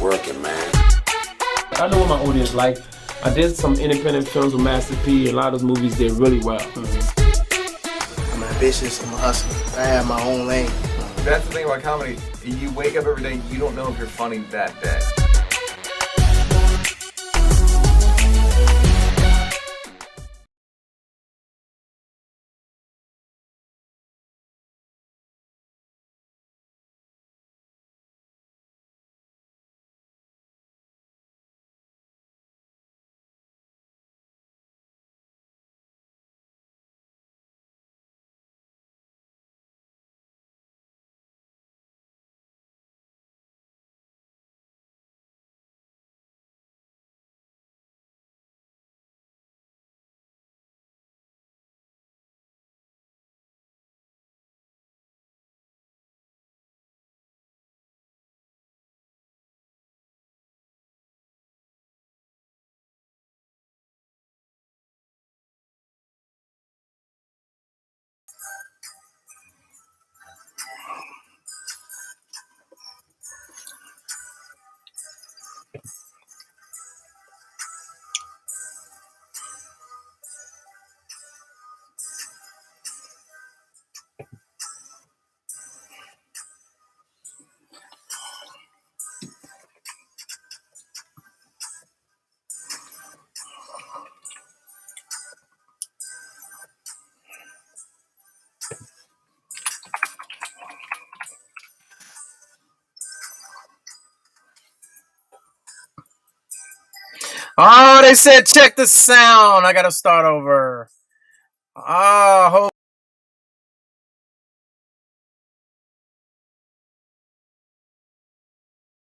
working, man. I know what my audience like. I did some independent films with Master P. A lot of those movies did really well. I'm ambitious, I'm a hustler. I have my own lane. That's the thing about comedy. You wake up every day, you don't know if you're funny that day. Oh, they said check the sound. I gotta start over. Oh,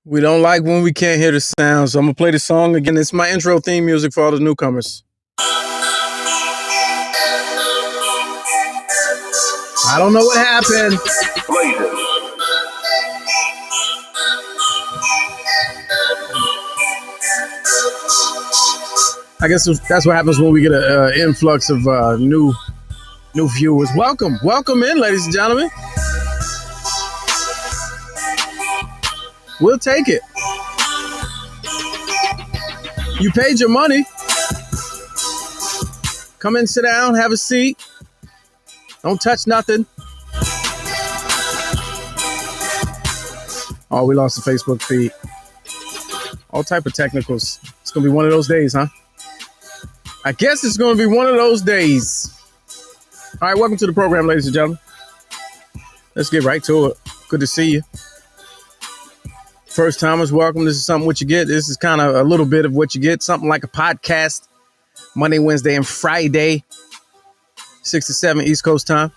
we don't like when we can't hear the sound, so I'm gonna play the song again. It's my intro theme music for all the newcomers. I don't know what happened. I guess that's what happens when we get an influx of new viewers. Welcome in, ladies and gentlemen. We'll take it. You paid your money. Come in, sit down, have a seat. Don't touch nothing. Oh, we lost the Facebook feed. All type of technicals. It's gonna be one of those days, huh? I guess it's gonna be one of those days. All right, welcome to the program, ladies and gentlemen. Let's get right to it. Good to see you. First timers, welcome. This is something what you get. This is kind of a little bit of what you get. Something like a podcast. Monday, Wednesday, and Friday. 6 to 7 East Coast time.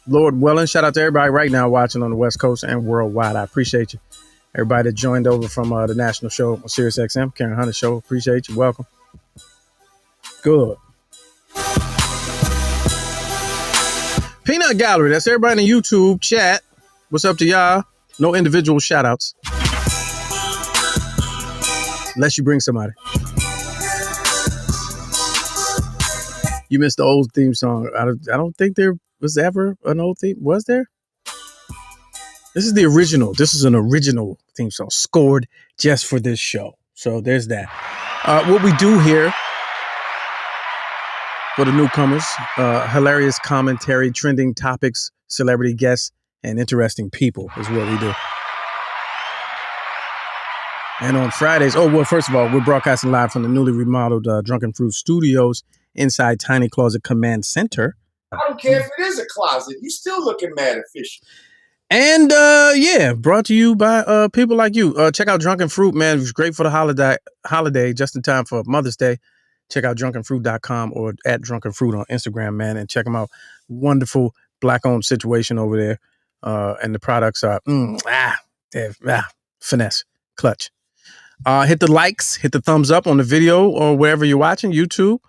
Lord willing. Shout out to everybody right now watching on the West Coast and worldwide. I appreciate you. Everybody that joined over from the national show on Sirius XM, Karen Hunter Show. Appreciate you. Welcome. Good. Peanut Gallery. That's everybody in the YouTube chat. What's up to y'all? No individual shout outs. Unless you bring somebody. You missed the old theme song. I don't think there was ever an old theme. Was there? This is the original. This is an original theme song scored just for this show. So there's that. What we do here for the newcomers, hilarious commentary, trending topics, celebrity guests, and interesting people is what we do. And on Fridays, first of all, we're broadcasting live from the newly remodeled Drunken Fruit Studios inside Tiny Closet Command Center. I don't care if it is a closet. You still looking mad official. And brought to you by people like you. Check out Drunken Fruit, man. It was great for the holiday, just in time for Mother's Day. Check out drunkenfruit.com or at Drunken Fruit on Instagram, man, and check them out. Wonderful black-owned situation over there. And the products are finesse, clutch. Hit the likes, hit the thumbs up on the video or wherever you're watching, YouTube.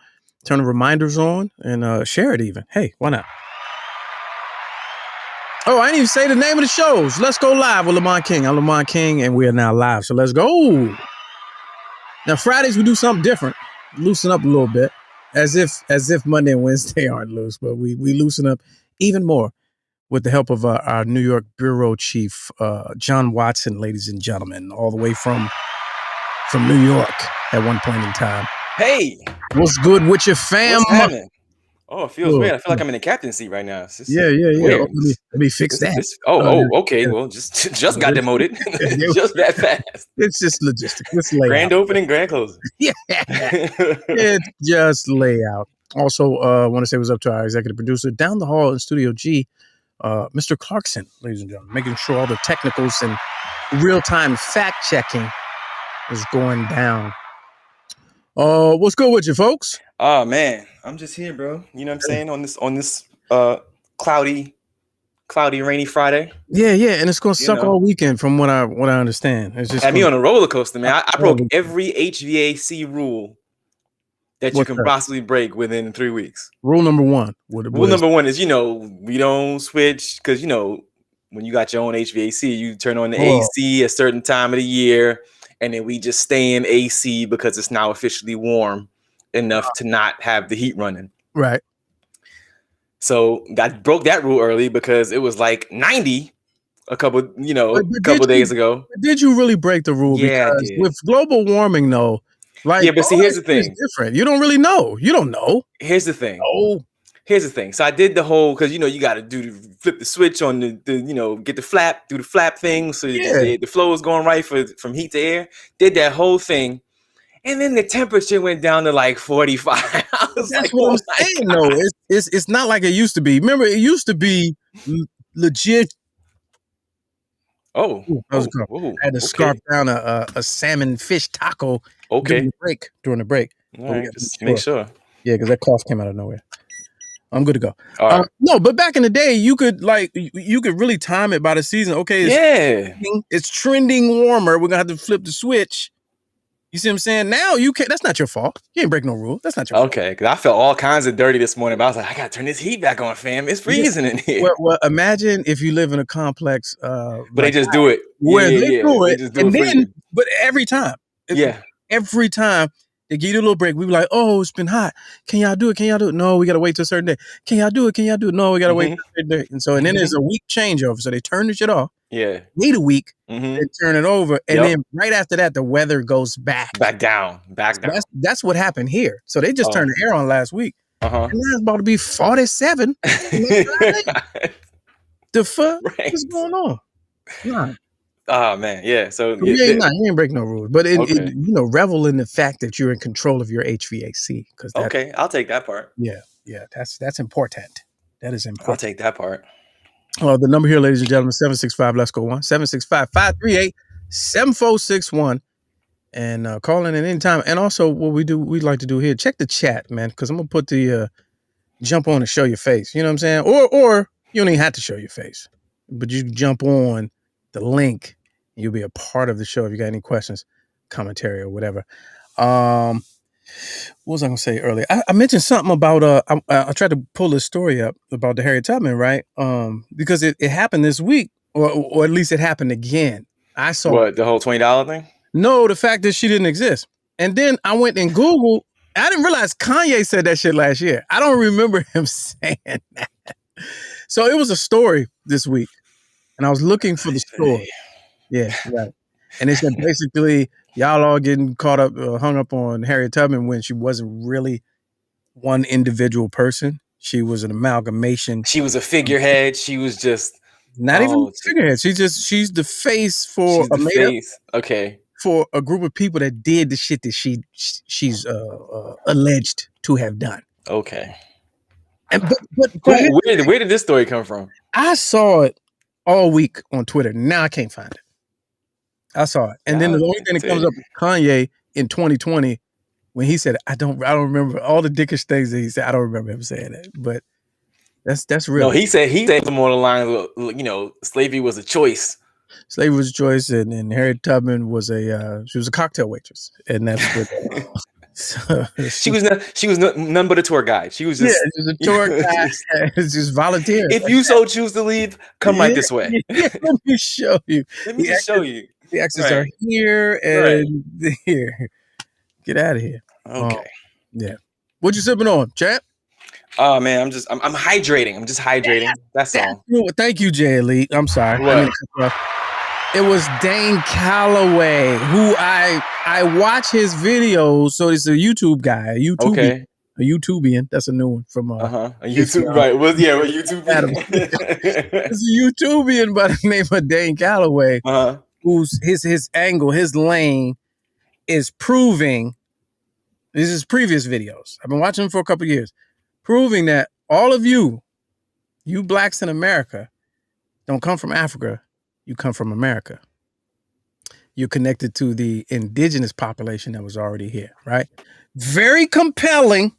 Turn the reminders on and share it even. Hey, why not? Oh, I didn't even say the name of the shows. Let's go live with Lamont King. I'm Lamont King, and we are now live. So let's go. Now, Fridays, we do something different. Loosen up a little bit. As if Monday and Wednesday aren't loose, but we loosen up even more with the help of our New York bureau chief, John Watson, ladies and gentlemen, all the way from from New York at one point in time. Hey, What's good with your fam? what's happening? Oh, it feels Good. weird. I feel like I'm in the captain's seat right now. It's just Yeah. weird. Oh, let me fix that. Okay. Yeah. Well, just got demoted. Yeah. Just that fast. It's just logistics. It's layout. Grand opening, grand closing. Yeah. It's just layout. Also, want to say what's up to our executive producer down the hall in Studio G, Mr. Clarkson, ladies and gentlemen, making sure all the technicals and real-time fact-checking is going down. What's good with you, folks? Oh man, I'm just here, bro. You know what I'm saying? On this cloudy, rainy Friday. Yeah, and it's gonna suck all weekend, from what I understand. It's just had me on a roller coaster, man. I broke every HVAC rule that you can possibly break within 3 weeks. Rule number one. Rule number one is, we don't switch, because when you got your own HVAC, you turn on the AC a certain time of the year, and then we just stay in AC because it's now officially warm enough to not have the heat running. Right. So I broke that rule early because it was like 90 a couple days ago. Did you really break the rule? Yeah, because with global warming, though, but see, here's the thing. Different. You don't really know. You don't know. Here's the thing. Oh. Here's the thing. So I did the whole, because you got to flip the switch on the get the flap, do the flap thing, so the flow is going right from heat to air. Did that whole thing, and then the temperature went down to like 45. That's what I'm saying, though. It's not like it used to be. Remember, it used to be legit. I had to scarf down a salmon fish taco. During the break. All right, just make sure. Yeah, because that cough came out of nowhere. I'm good to go. All right. No, but back in the day, you could really time it by the season. Okay, it's trending warmer. We're gonna have to flip the switch. You see what I'm saying? Now you can't. That's not your fault. You ain't breaking no rule. That's not your fault. Okay, because I felt all kinds of dirty this morning, but I was like, I gotta turn this heat back on, fam. It's freezing in here. Well, imagine if you live in a complex. But they just do it. Where they do it, but every time. Every time they give you a little break, we be like, "Oh, it's been hot. Can y'all do it? Can y'all do it? No, we gotta wait till a certain day. Can y'all do it? Can y'all do it? No, we gotta wait till a certain day." And then there's a week changeover, so they turn the shit off. Yeah. Wait a week, and turn it over, and then right after that, the weather goes back down. That's what happened here. So they just turned the air on last week, and now it's about to be 47. The fuck is going on? Nah. Oh man, yeah. So you ain't break no rules, but revel in the fact that you're in control of your HVAC. Because I'll take that part. Yeah, that's important. That is important. I'll take that part. The number here, ladies and gentlemen, 765. Let's go on 765-538-7461, and call in at any time. And also, what we'd like to do here, check the chat, man, because I'm gonna put the jump on and show your face. You know what I'm saying? Or you don't even have to show your face, but you jump on the link. You'll be a part of the show if you got any questions, commentary, or whatever. What was I gonna say earlier? I mentioned something about I tried to pull this story up about the Harriett Tubman, right? Because it happened this week, or at least it happened again. I saw the whole $20 thing. No, the fact that she didn't exist, and then I went and Googled. I didn't realize Kanye said that shit last year. I don't remember him saying that. So it was a story this week, and I was looking for the story. Yeah, right. And it said basically y'all all getting caught up, hung up on Harriett Tubman when she wasn't really one individual person. She was an amalgamation. She was a figurehead. She was just not even a figurehead. She's the face for for a group of people that did the shit that she's alleged to have done. Okay. And but where did this story come from? I saw it all week on Twitter. Now I can't find it. I saw it. And then the only thing that comes up is Kanye in 2020 when he said, I don't remember all the dickish things that he said. I don't remember him saying that. But that's real. No, he said something on the line of, slavery was a choice. Slavery was a choice, and Harriett Tubman was she was a cocktail waitress. And that's what she was none but a tour guide. She was just a tour guide. It's just volunteer. If you so choose to leave, come right this way. Let me show you. Show you. The exits are here and here. Get out of here. Okay. Yeah. What you sipping on, chap? Oh man, I'm hydrating. I'm just hydrating. That's all. Thank you, Jay Elite. I'm sorry. It was Dane Calloway, who I watch his videos. So it's a YouTube guy, a YouTubian. That's a new one from A YouTube, right? Well, yeah, a YouTube. It's a YouTubian by the name of Dane Calloway, who's his angle, his lane is proving. This is previous videos. I've been watching them for a couple of years, proving that all of you blacks in America, don't come from Africa. You come from America. You're connected to the indigenous population that was already here, right? Very compelling,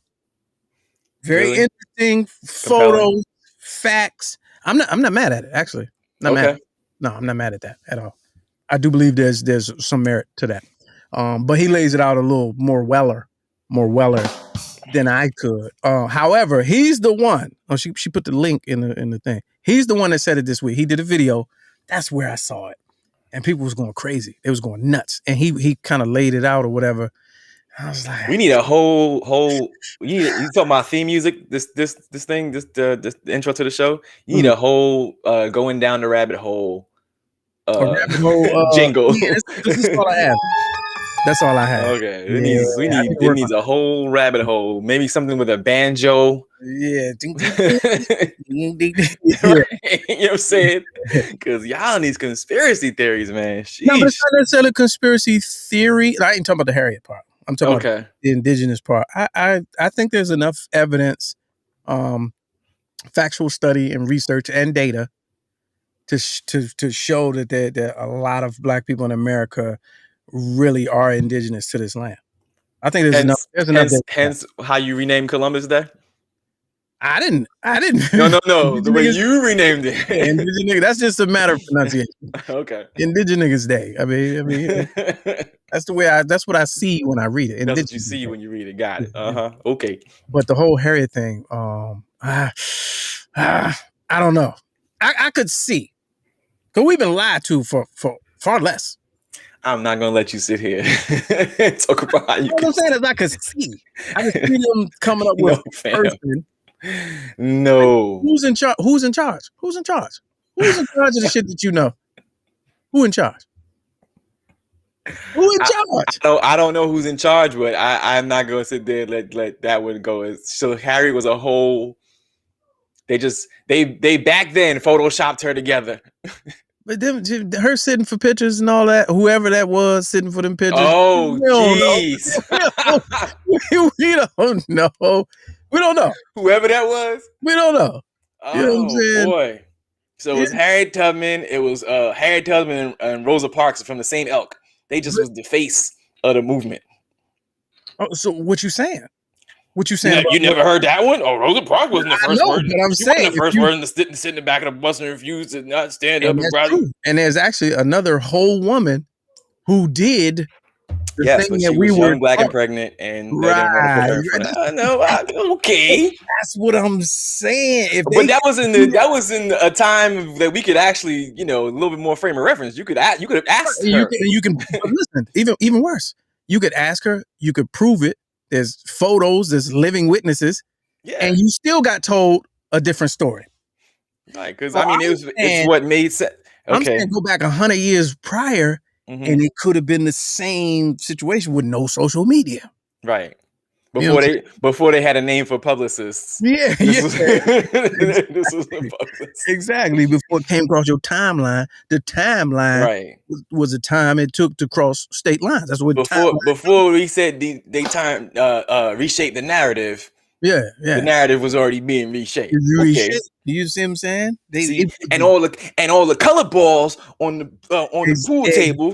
very interesting photos, facts. I'm not mad at it, actually. Not mad. No, I'm not mad at that at all. I do believe there's some merit to that. But he lays it out a little more weller than I could. However, he's the one. Oh, she put the link in the thing. He's the one that said it this week. He did a video. That's where I saw it. And people was going crazy. It was going nuts. And he kind of laid it out or whatever. I was like, we need a whole you talking about theme music, this thing, the intro to the show. You need a whole going down the rabbit hole jingle. Yeah, this is all I have. That's all I have. Okay. It needs a whole rabbit hole. Maybe something with a banjo. Yeah. Right? You know what I'm saying? Because y'all need conspiracy theories, man. Sheesh. No, but it's not necessarily a conspiracy theory. I ain't talking about the Harriett part. I'm talking about the indigenous part. I think there's enough evidence, factual study and research and data to show that a lot of black people in America really are indigenous to this land. I think there's enough. Hence how you renamed Columbus Day? I didn't. No. The way you renamed it. Indigenous, that's just a matter of pronunciation. Okay. Indigenous Day. I mean, that's what I see when I read it. That's what you see when you read it. Got it. Okay. But the whole Harriett thing, I don't know. I could see. Because we've been lied to for far less. I'm not gonna let you sit here and talk about how you. What I'm saying is I could see them coming up with a person. No. Who's in charge? Who's in charge? Who's in charge of the shit that you know? Who in charge? Who in charge? I don't know who's in charge, but I'm not gonna sit there and let that one go. So Harriet was a whole. They back then photoshopped her together. But them, her sitting for pictures and all that, whoever that was sitting for them pictures. Oh, jeez. We don't know. We don't know. Whoever that was? We don't know. You know what I'm saying? Boy. So it was Harriet Tubman. It was Harriet Tubman and Rosa Parks from the same ilk. They just was the face of the movement. Oh, so what you saying? What you saying? You never heard that one? Oh, Rosa Parks wasn't the first word. But I'm saying the first word to sit in the back of the bus and refuse to not stand up and brother. And there's actually another whole woman who did the thing that we were young, black, and pregnant, and they didn't want to put her in front of. I know. Okay, that's what I'm saying. But that was in a time that we could actually, a little bit more frame of reference. You could have asked her. You can listen. Even worse, you could ask her. You could prove it. There's photos, there's living witnesses, and you still got told a different story. Right, because it's what made sense. Okay. I'm saying go back 100 years prior, and it could have been the same situation with no social media. Right. Before they had a name for publicists. Yeah. This was a publicist. Exactly. Before it came across your timeline, the timeline was a time it took to cross state lines. That's what before we said they reshape the narrative. Yeah. The narrative was already being reshaped. You see what I'm saying? And all the color balls on the pool table,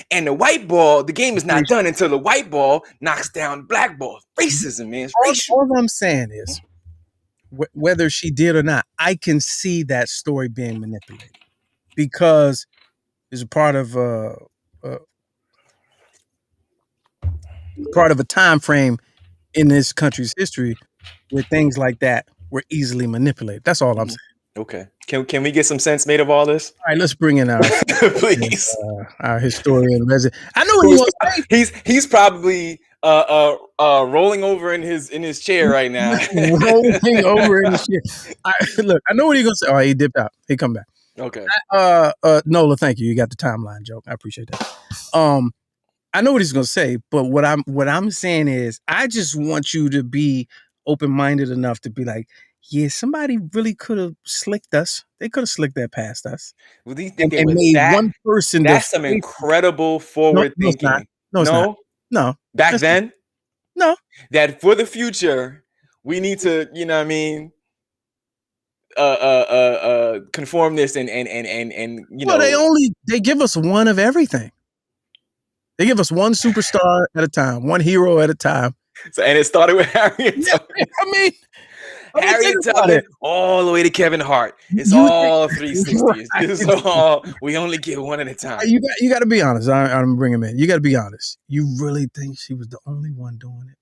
and the white ball. The game is not done until the white ball knocks down black ball. Racism, man. All I'm saying is, whether she did or not, I can see that story being manipulated because it's a part of a time frame in this country's history where things like that were easily manipulated. That's all I'm saying. Okay. Can we get some sense made of all this? All right, let's bring in our please our historian resident. I know what he wants to say. He's probably rolling over in his chair right now. Rolling over in his chair. Look, I know what he's gonna say. Oh, he dipped out. He come back. Okay. Nola, thank you. You got the timeline joke. I appreciate that. I know what he's gonna say, but what I'm saying is, I just want you to be open-minded enough to be like, yeah, somebody really could have slicked us. They could have slicked that past us, Well, do you think it and was made that? one person the That's some face. incredible No, forward no, it's not. thinking. No, it's not. No, No, back that's not. then, No. that for the future, we need to, you know what I mean, conform this and you Well, know. they give us one of everything. They give us one superstar at a time, one hero at a time. So, and it started with Harriet Yeah, Tubman. I mean, think Harriet about it. Tubman all the way to Kevin Hart. It's You all 360s. right. It's all, we only get one at a time. You got to be honest. I'm bringing him in. You got to be honest. You really think she was the only one doing it?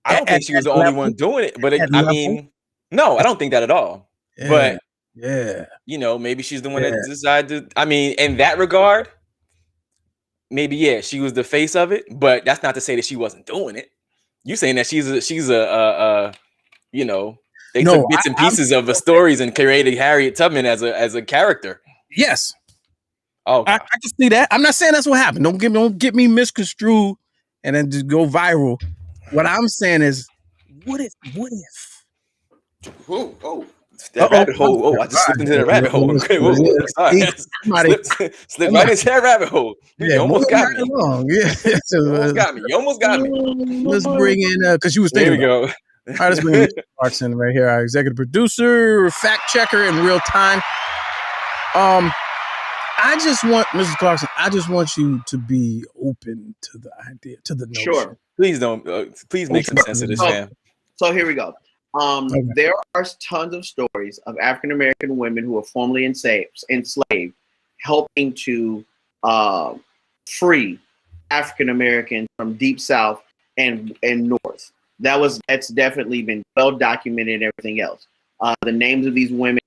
I don't think she was the only one doing it, but I mean, no, I don't think that at all. Yeah, but yeah, you know, maybe she's the one that decided to. I mean, in that regard, maybe she was the face of it, but that's not to say that she wasn't doing it. You saying that she's a you know, they took bits and pieces of the stories and created Harriet Tubman as a character. Yes. Oh, I can see that. I'm not saying that's what happened. Don't get me misconstrued and then just go viral. What I'm saying is, what if? Oh, that rabbit hole. Oh, I just slipped into that rabbit hole. Okay, slipped right into that rabbit hole. You almost got me. You almost got me. You almost got me. Let's bring in because you was thinking. There we go. All right, let's bring in Mr. Clarkson right here, our executive producer, fact checker in real time. I just want Mrs. Clarkson. I just want you to be open to the idea, to the notion. Sure. Please don't. Please make some sense of this, fam. So here we go. There are tons of stories of African American women who were formerly enslaved, helping to free African Americans from Deep South and North. That's definitely been well documented and everything else. The names of these women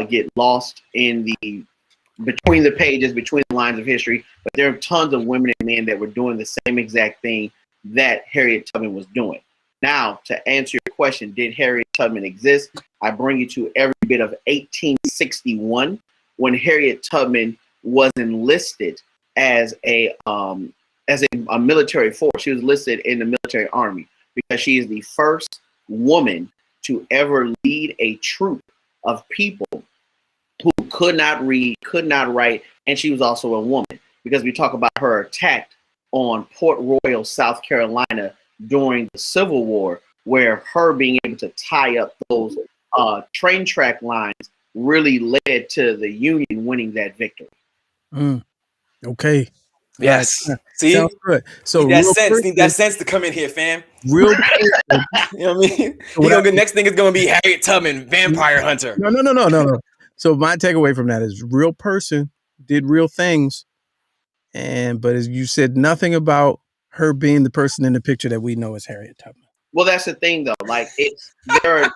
get lost in between the pages, between the lines of history, but there are tons of women and men that were doing the same exact thing that Harriet Tubman was doing. Now, to answer your question, did Harriet Tubman exist? I bring you to every bit of 1861 when Harriet Tubman was enlisted as a military force. She was listed in the military army because she is the first woman to ever lead a troop of people who could not read, could not write, and she was also a woman, because we talk about her attack on Port Royal, South Carolina during the Civil War, where her being able to tie up those train track lines really led to the Union winning that victory. Okay. Yes. Right. See? Sounds good. So need that sense to come in here, fam. Real you know what I mean? The next thing is gonna be Harriet Tubman, vampire hunter. No. So my takeaway from that is real person did real things, but as you said nothing about her being the person in the picture that we know as Harriet Tubman. Well, that's the thing, though. Like, the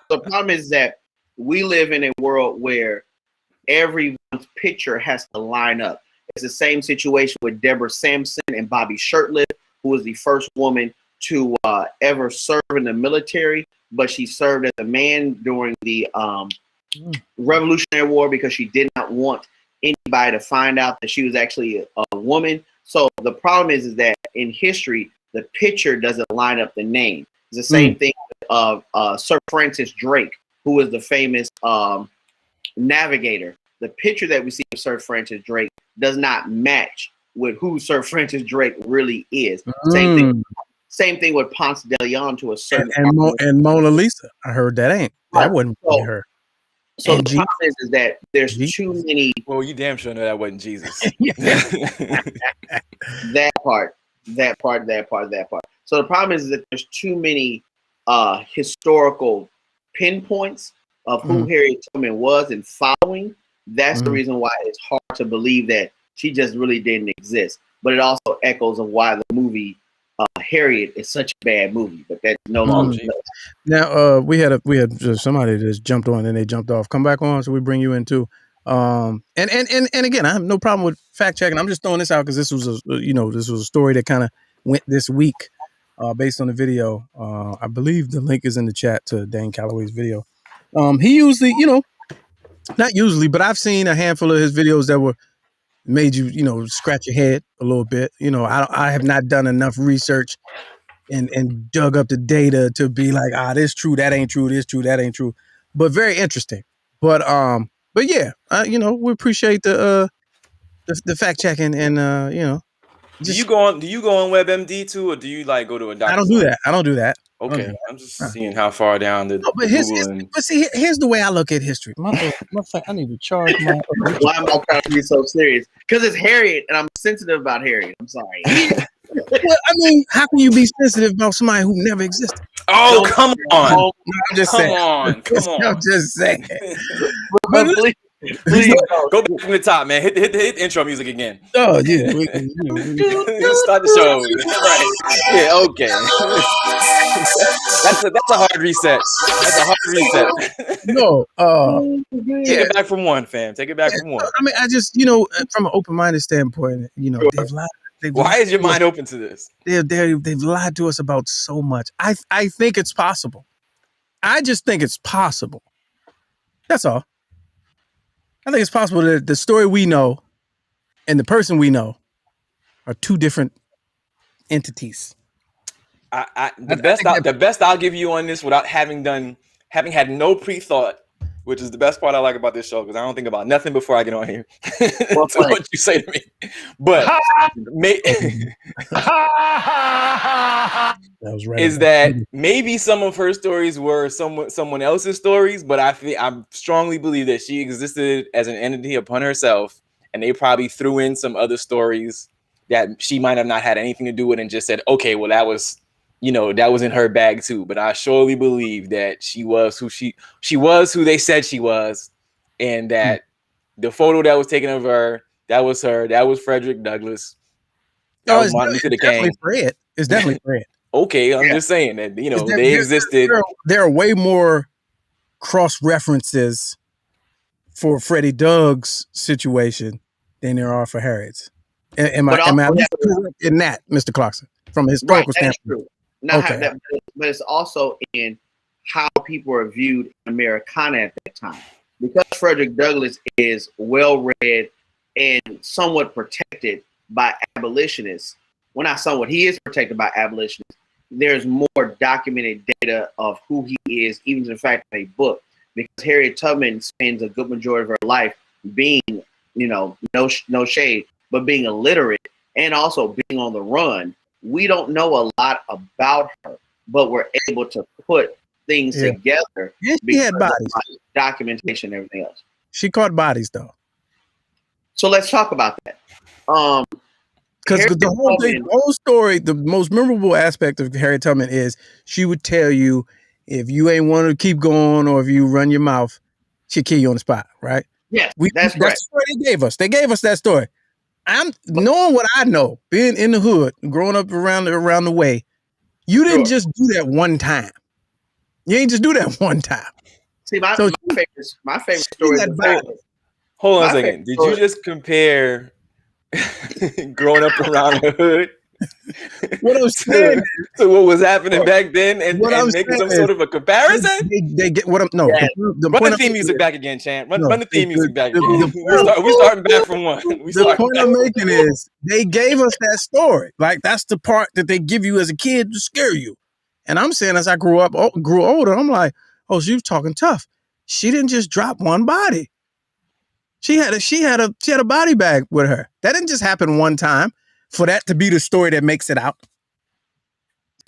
problem is that we live in a world where everyone's picture has to line up. It's the same situation with Deborah Sampson and Bobby Shirtliff, who was the first woman to ever serve in the military, but she served as a man during the Revolutionary War because she did not want anybody to find out that she was actually a woman. So the problem is that in history, the picture doesn't line up the name. It's the same thing of Sir Francis Drake, who was the famous navigator. The picture that we see of Sir Francis Drake does not match with who Sir Francis Drake really is. Same thing with Ponce de Leon to a certain and Mona Lisa. I heard that wouldn't be her. So the problem is that there's too many. Well, you damn sure know that wasn't Jesus. that part. So the problem is that there's too many historical pinpoints of who Harriet Tubman was and following. That's the reason why it's hard to believe that she just really didn't exist. But it also echoes of why the movie Harriet is such a bad movie. But that's no longer. Now we had somebody that just jumped on and they jumped off. Come back on, so we bring you in too. And again, I have no problem with fact checking. I'm just throwing this out because this was a story that kind of went this week based on the video. I believe the link is in the chat to Dane Calloway's video. He used Not usually, but I've seen a handful of his videos that were made you, scratch your head a little bit. I have not done enough research and dug up the data to be like, this true, that ain't true, this true, that ain't true. But very interesting. But yeah, we appreciate the fact checking and Do you go on WebMD too, or do you like go to a doctor? I don't do that. Okay, I'm just seeing how far down the but see, here's the way I look at history. I need to charge my. Why am I trying to be so serious? Because it's Harriet, and I'm sensitive about Harriet. I'm sorry. Well, I mean, how can you be sensitive about somebody who never existed? Oh, come on! No, I'm just saying. Come on! I'm just saying. But please go back from the top, man. Hit the intro music again. Oh yeah. Start the show. Right. Yeah. Okay. That's a hard reset. That's a hard reset. No. Take it back from one, fam. Take it back from one. I mean, I just from an open-minded standpoint, they've lied. Why is your mind open to this? They've lied to us about so much. I think it's possible. I just think it's possible. That's all. I think it's possible that the story we know and the person we know are two different entities. The best I'll give you on this without having had no pre-thought, which is the best part I like about this show, because I don't think about nothing before I get on here. Well, to what you say to me. But is that maybe some of her stories were someone else's stories, but I strongly believe that she existed as an entity upon herself, and they probably threw in some other stories that she might have not had anything to do with and just said, okay, well, that was in her bag too. But I surely believe that she was who she was who they said she was, and that the photo that was taken of her, that was her. That was Frederick Douglass. That was Martin Luther King. It's definitely Fred. Okay, I'm just saying that they existed. There are way more cross references for Freddie Doug's situation than there are for Harriet's. Am I correct in that, Mr. Clarkson, from a historical standpoint? But it's also in how people are viewed in Americana at that time. Because Frederick Douglass is well-read and somewhat protected by abolitionists. Well, not somewhat. He is protected by abolitionists. There's more documented data of who he is, even to the fact of a book. Because Harriet Tubman spends a good majority of her life being, no shade, but being illiterate and also being on the run. We don't know a lot about her, but we're able to put things together. Yeah, she had bodies, documentation, and everything else. She caught bodies though. So let's talk about that. Because the whole story, the most memorable aspect of Harriet Tubman is she would tell you if you ain't want to keep going or if you run your mouth, she'll kill you on the spot, right? Yes, that's the story they gave us. They gave us that story. I'm knowing what I know, being in the hood, growing up around the way. You didn't just do that one time. You ain't just do that one time. See, my favorite story is hold on a second. Did you just compare growing up around the hood what I'm saying to what was happening back then and making some sort of a comparison? They get what I'm run the theme music back again, Chan. Run the theme music back again. We're starting back from one. The point I'm making is they gave us that story. Like that's the part that they give you as a kid to scare you. And I'm saying as I grew older, I'm like, oh, she was talking tough. She didn't just drop one body. She had a body bag with her. That didn't just happen one time. For that to be the story that makes it out.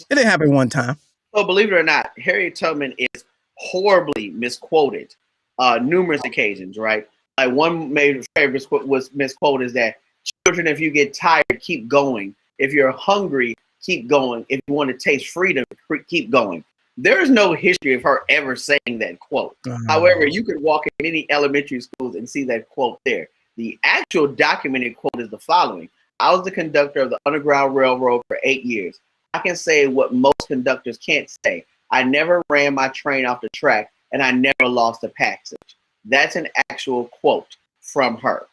It didn't happen one time. So believe it or not, Harriet Tubman is horribly misquoted numerous occasions, right? Like one major favorite was misquoted is that children, if you get tired, keep going. If you're hungry, keep going. If you want to taste freedom, keep going. There is no history of her ever saying that quote. However, you could walk in any elementary schools and see that quote there. The actual documented quote is the following. I was the conductor of the Underground Railroad for 8 years. I can say what most conductors can't say. I never ran my train off the track, and I never lost a passage. That's an actual quote from her.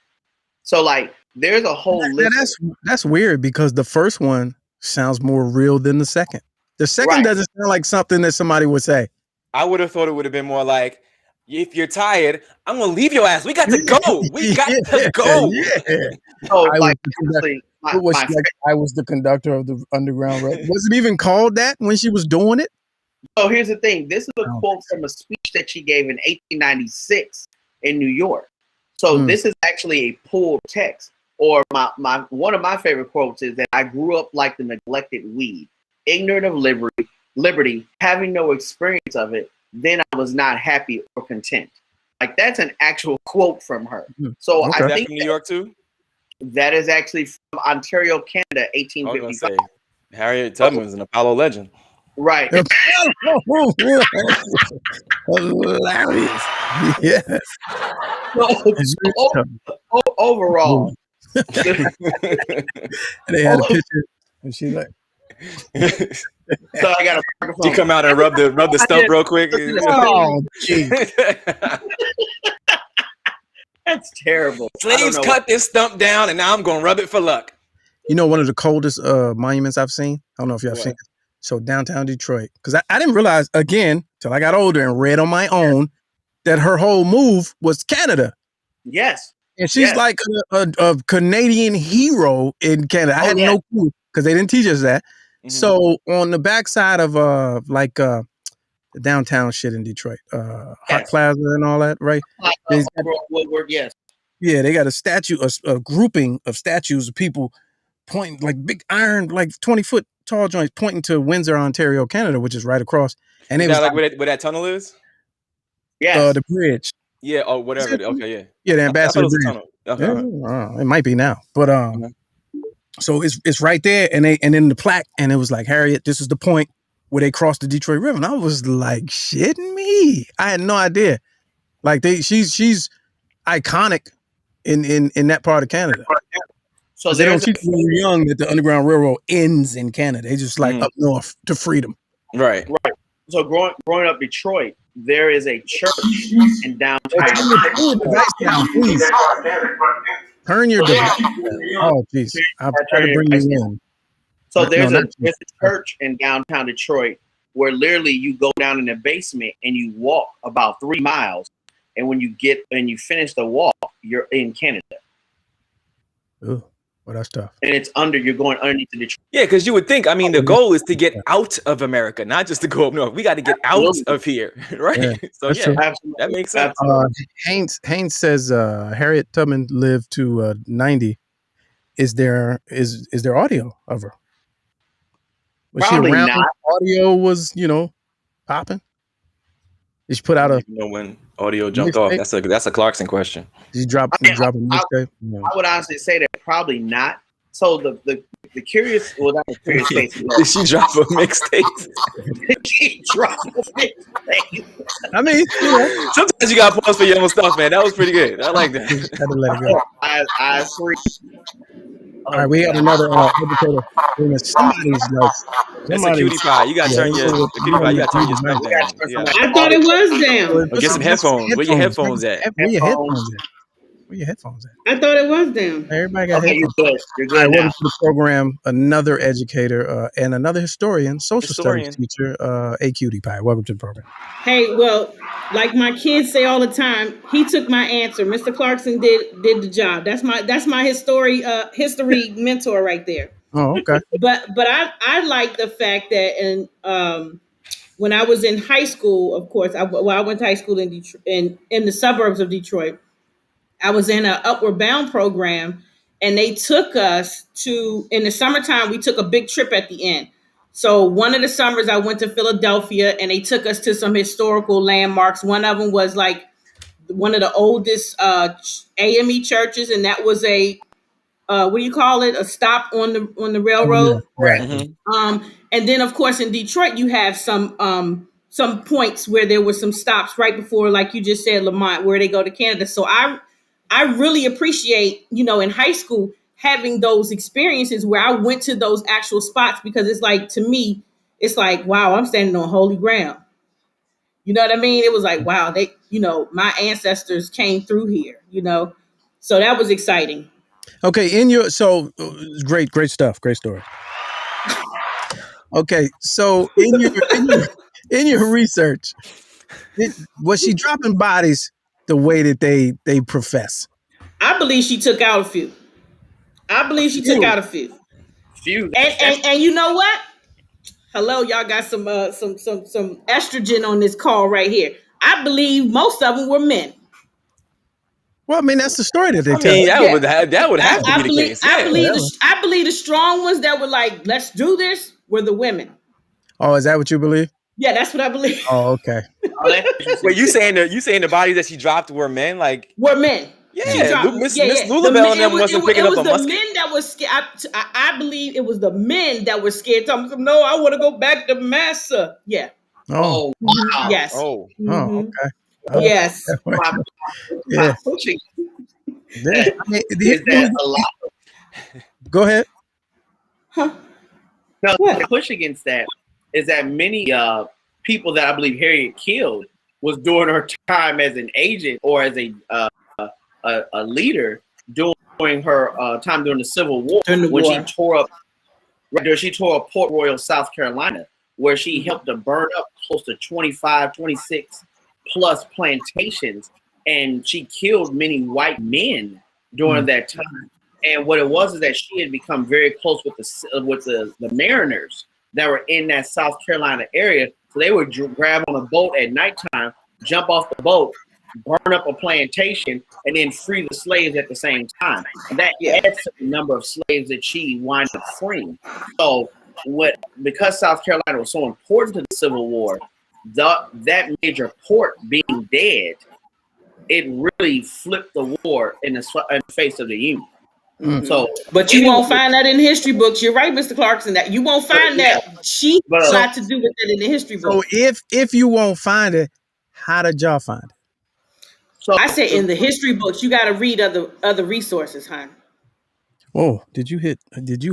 So, like, there's a whole list. That's weird because the first one sounds more real than the second. The second doesn't sound like something that somebody would say. I would have thought it would have been more like, if you're tired, I'm gonna leave your ass. We got to go. We got to go. Yeah. So, I like, was honestly, It was like I was the conductor of the Underground Railroad. Was it even called that when she was doing it? so here's the thing. This is a quote from a speech that she gave in 1896 in New York. So this is actually a pulled text. Or my one of my favorite quotes is that I grew up like the neglected weed, ignorant of liberty, having no experience of it. Then I was not happy or content. Like, that's an actual quote from her. So Okay. I think from New York too. that is actually from Ontario, Canada, I was gonna 1855. say Harriett Tubman was an Apollo legend. Right. Hilarious. Yes. Overall, And they had a picture, and she like, so I got a microphone. You come out and rub the stump real quick. oh, gee. That's terrible. Slaves cut this stump down, and now I'm gonna rub it for luck. You know, one of the coldest monuments I've seen. I don't know if y'all have seen it. So downtown Detroit, because I didn't realize again till I got older and read on my own that her whole move was Canada. Yes. And she's like a Canadian hero in Canada. I had no clue because they didn't teach us that. Mm-hmm. So on the backside of the downtown shit in Detroit, Hot Plaza and all that, right? Yes. Yeah, they got a statue, a grouping of statues of people pointing, like big iron, like 20-foot tall joints pointing to Windsor, Ontario, Canada, which is right across. And it was like where that tunnel is? Yeah. The bridge. Yeah, or whatever. Okay, yeah. Yeah, the Ambassador Bridge. Okay. Yeah, it might be now. But so it's right there, and then the plaque, and it was like, Harriet, this is the point where they crossed the Detroit River. And I was like, shitting me. I had no idea. Like she's iconic in that part of Canada. So they don't teach you when you're young that the Underground Railroad ends in Canada. They just like up north to freedom. Right. So growing up Detroit, there is a church in downtown. Please. Turn your device down. Oh, jeez. I'm trying to bring you in. So there's a church in downtown Detroit where literally you go down in the basement and you walk about 3 miles. And when you finish the walk, you're in Canada. Ooh. Well, that's tough. And you're going underneath the Detroit. Yeah, because you would think, I mean, the goal is to get out of America, not just to go up north. We got to get out of here, right? Yeah, so that makes sense. Haynes says Harriet Tubman lived to 90. Is there audio of her? Was Probably she around not. Audio was, popping? Did she put out a? You know when audio jumped off? That's a Clarkson question. Did you drop a mixtape? I would honestly say that probably not. So the curious, well, not the curious case. Did she drop a mixtape? Did she drop a mixtape? I mean, sometimes you got to pause for your own stuff, man. That was pretty good. I like that. Had to let it go. I agree. All right, we have another educator. Somebody's like, that's a cutie pie. You gotta turn your cutie pie. You gotta turn your stuff down. Yeah. I thought it was down. Get some headphones. Where your headphones at? Where your headphones at? Where your headphones at? I thought it was down. Everybody got headphones. You're good. All right, welcome to the program. Another educator and another historian, social studies teacher, a cutie pie. Welcome to the program. Hey, well, like my kids say all the time, he took my answer. Mr. Clarkson did the job. That's my history mentor right there. Oh, okay. But I like the fact that when I was in high school, of course, I went to high school in Detroit, in the suburbs of Detroit. I was in an Upward Bound program, and they took us in the summertime, we took a big trip at the end. So one of the summers I went to Philadelphia, and they took us to some historical landmarks. One of them was like one of the oldest AME churches, and that was a what do you call it? A stop on the railroad. Right. Mm-hmm. And then of course in Detroit you have some points where there were some stops right before, like you just said, Lamont, where they go to Canada. So I really appreciate, in high school having those experiences where I went to those actual spots, because it's like, to me, it's like, wow, I'm standing on holy ground. You know what I mean? It was like, wow, they, my ancestors came through here, so that was exciting. Okay. Great stuff. Great story. Okay. So in your research, Was she dropping bodies the way that they profess? I believe she took out a few. I believe she took out a few. And you know what? Hello, y'all got some estrogen on this call right here. I believe most of them were men. Well, I mean, that's the story that they tell. mean, that would have to be the case. I believe the strong ones that were like, let's do this, were the women. Oh, is that what you believe? Yeah, that's what I believe. Oh, okay. Wait, you saying the bodies that she dropped were men? Like were men? Yeah, Miss Lulabelle and them wasn't picking up a musket. It was the men that was scared. I believe it was the men that were scared. Telling them, no, I want to go back to Massa. Yeah. Oh, wow. Yes. Oh, okay. Yes. Yeah. Pushing. Yeah. I mean, is that a lot? Go ahead. Huh? No, the push against that is that many people that I believe Harriett killed was during her time as an agent or as a leader during her time during the Civil War when she tore up Port Royal, South Carolina, where she helped to burn up close to 25, 26 plus plantations, and she killed many white men during that time. And what it was is that she had become very close with the mariners that were in that South Carolina area. So they would grab on a boat at nighttime, jump off the boat, burn up a plantation, and then free the slaves at the same time. And that adds to the number of slaves that she wound up freeing. So because South Carolina was so important to the Civil War, that major port being dead, it really flipped the war in the face of the Union. Mm-hmm. So, but you won't find that in history books. You're right, Mr. Clarkson. That you won't find that she got to do with it in the history books. So if you won't find it, how did y'all find it? So I say in the history books, you got to read other resources, hon. Oh, did you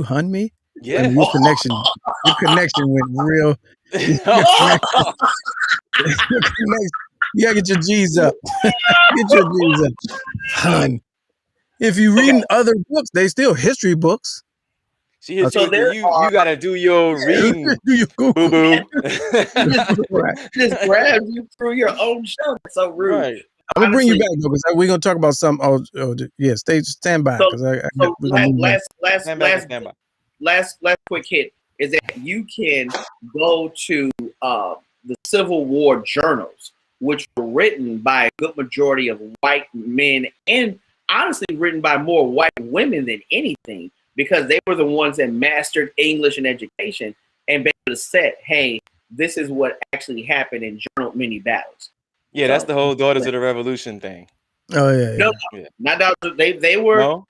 hun me? Yeah. I mean, your connection went real. You gotta get your G's up. Get your G's up, hun. If you read other books, they still history books. She hits you gotta do your reading. Do your Google. Boo-boo. Just grab you through your own show. It's so rude. Right. I'm gonna bring you back though, because we're gonna talk about some. Yeah, stand by. Last quick hit is that you can go to the Civil War journals, which were written by a good majority of white men and honestly written by more white women than anything, because they were the ones that mastered English and education and be able to set, hey, this is what actually happened in many battles. Yeah, that's the whole Daughters of the Revolution thing. Oh yeah. No, not Daughters. They were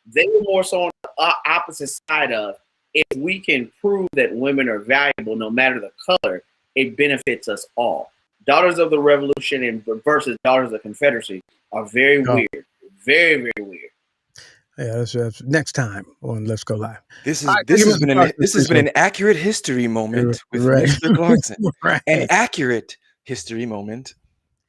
more so on the opposite side of, if we can prove that women are valuable no matter the color, it benefits us all. Daughters of the Revolution versus Daughters of the Confederacy are very weird. Very, very weird. Yeah, that's next time on Let's Go Live. This has been an accurate history moment with Mr. Clarkson. An accurate history moment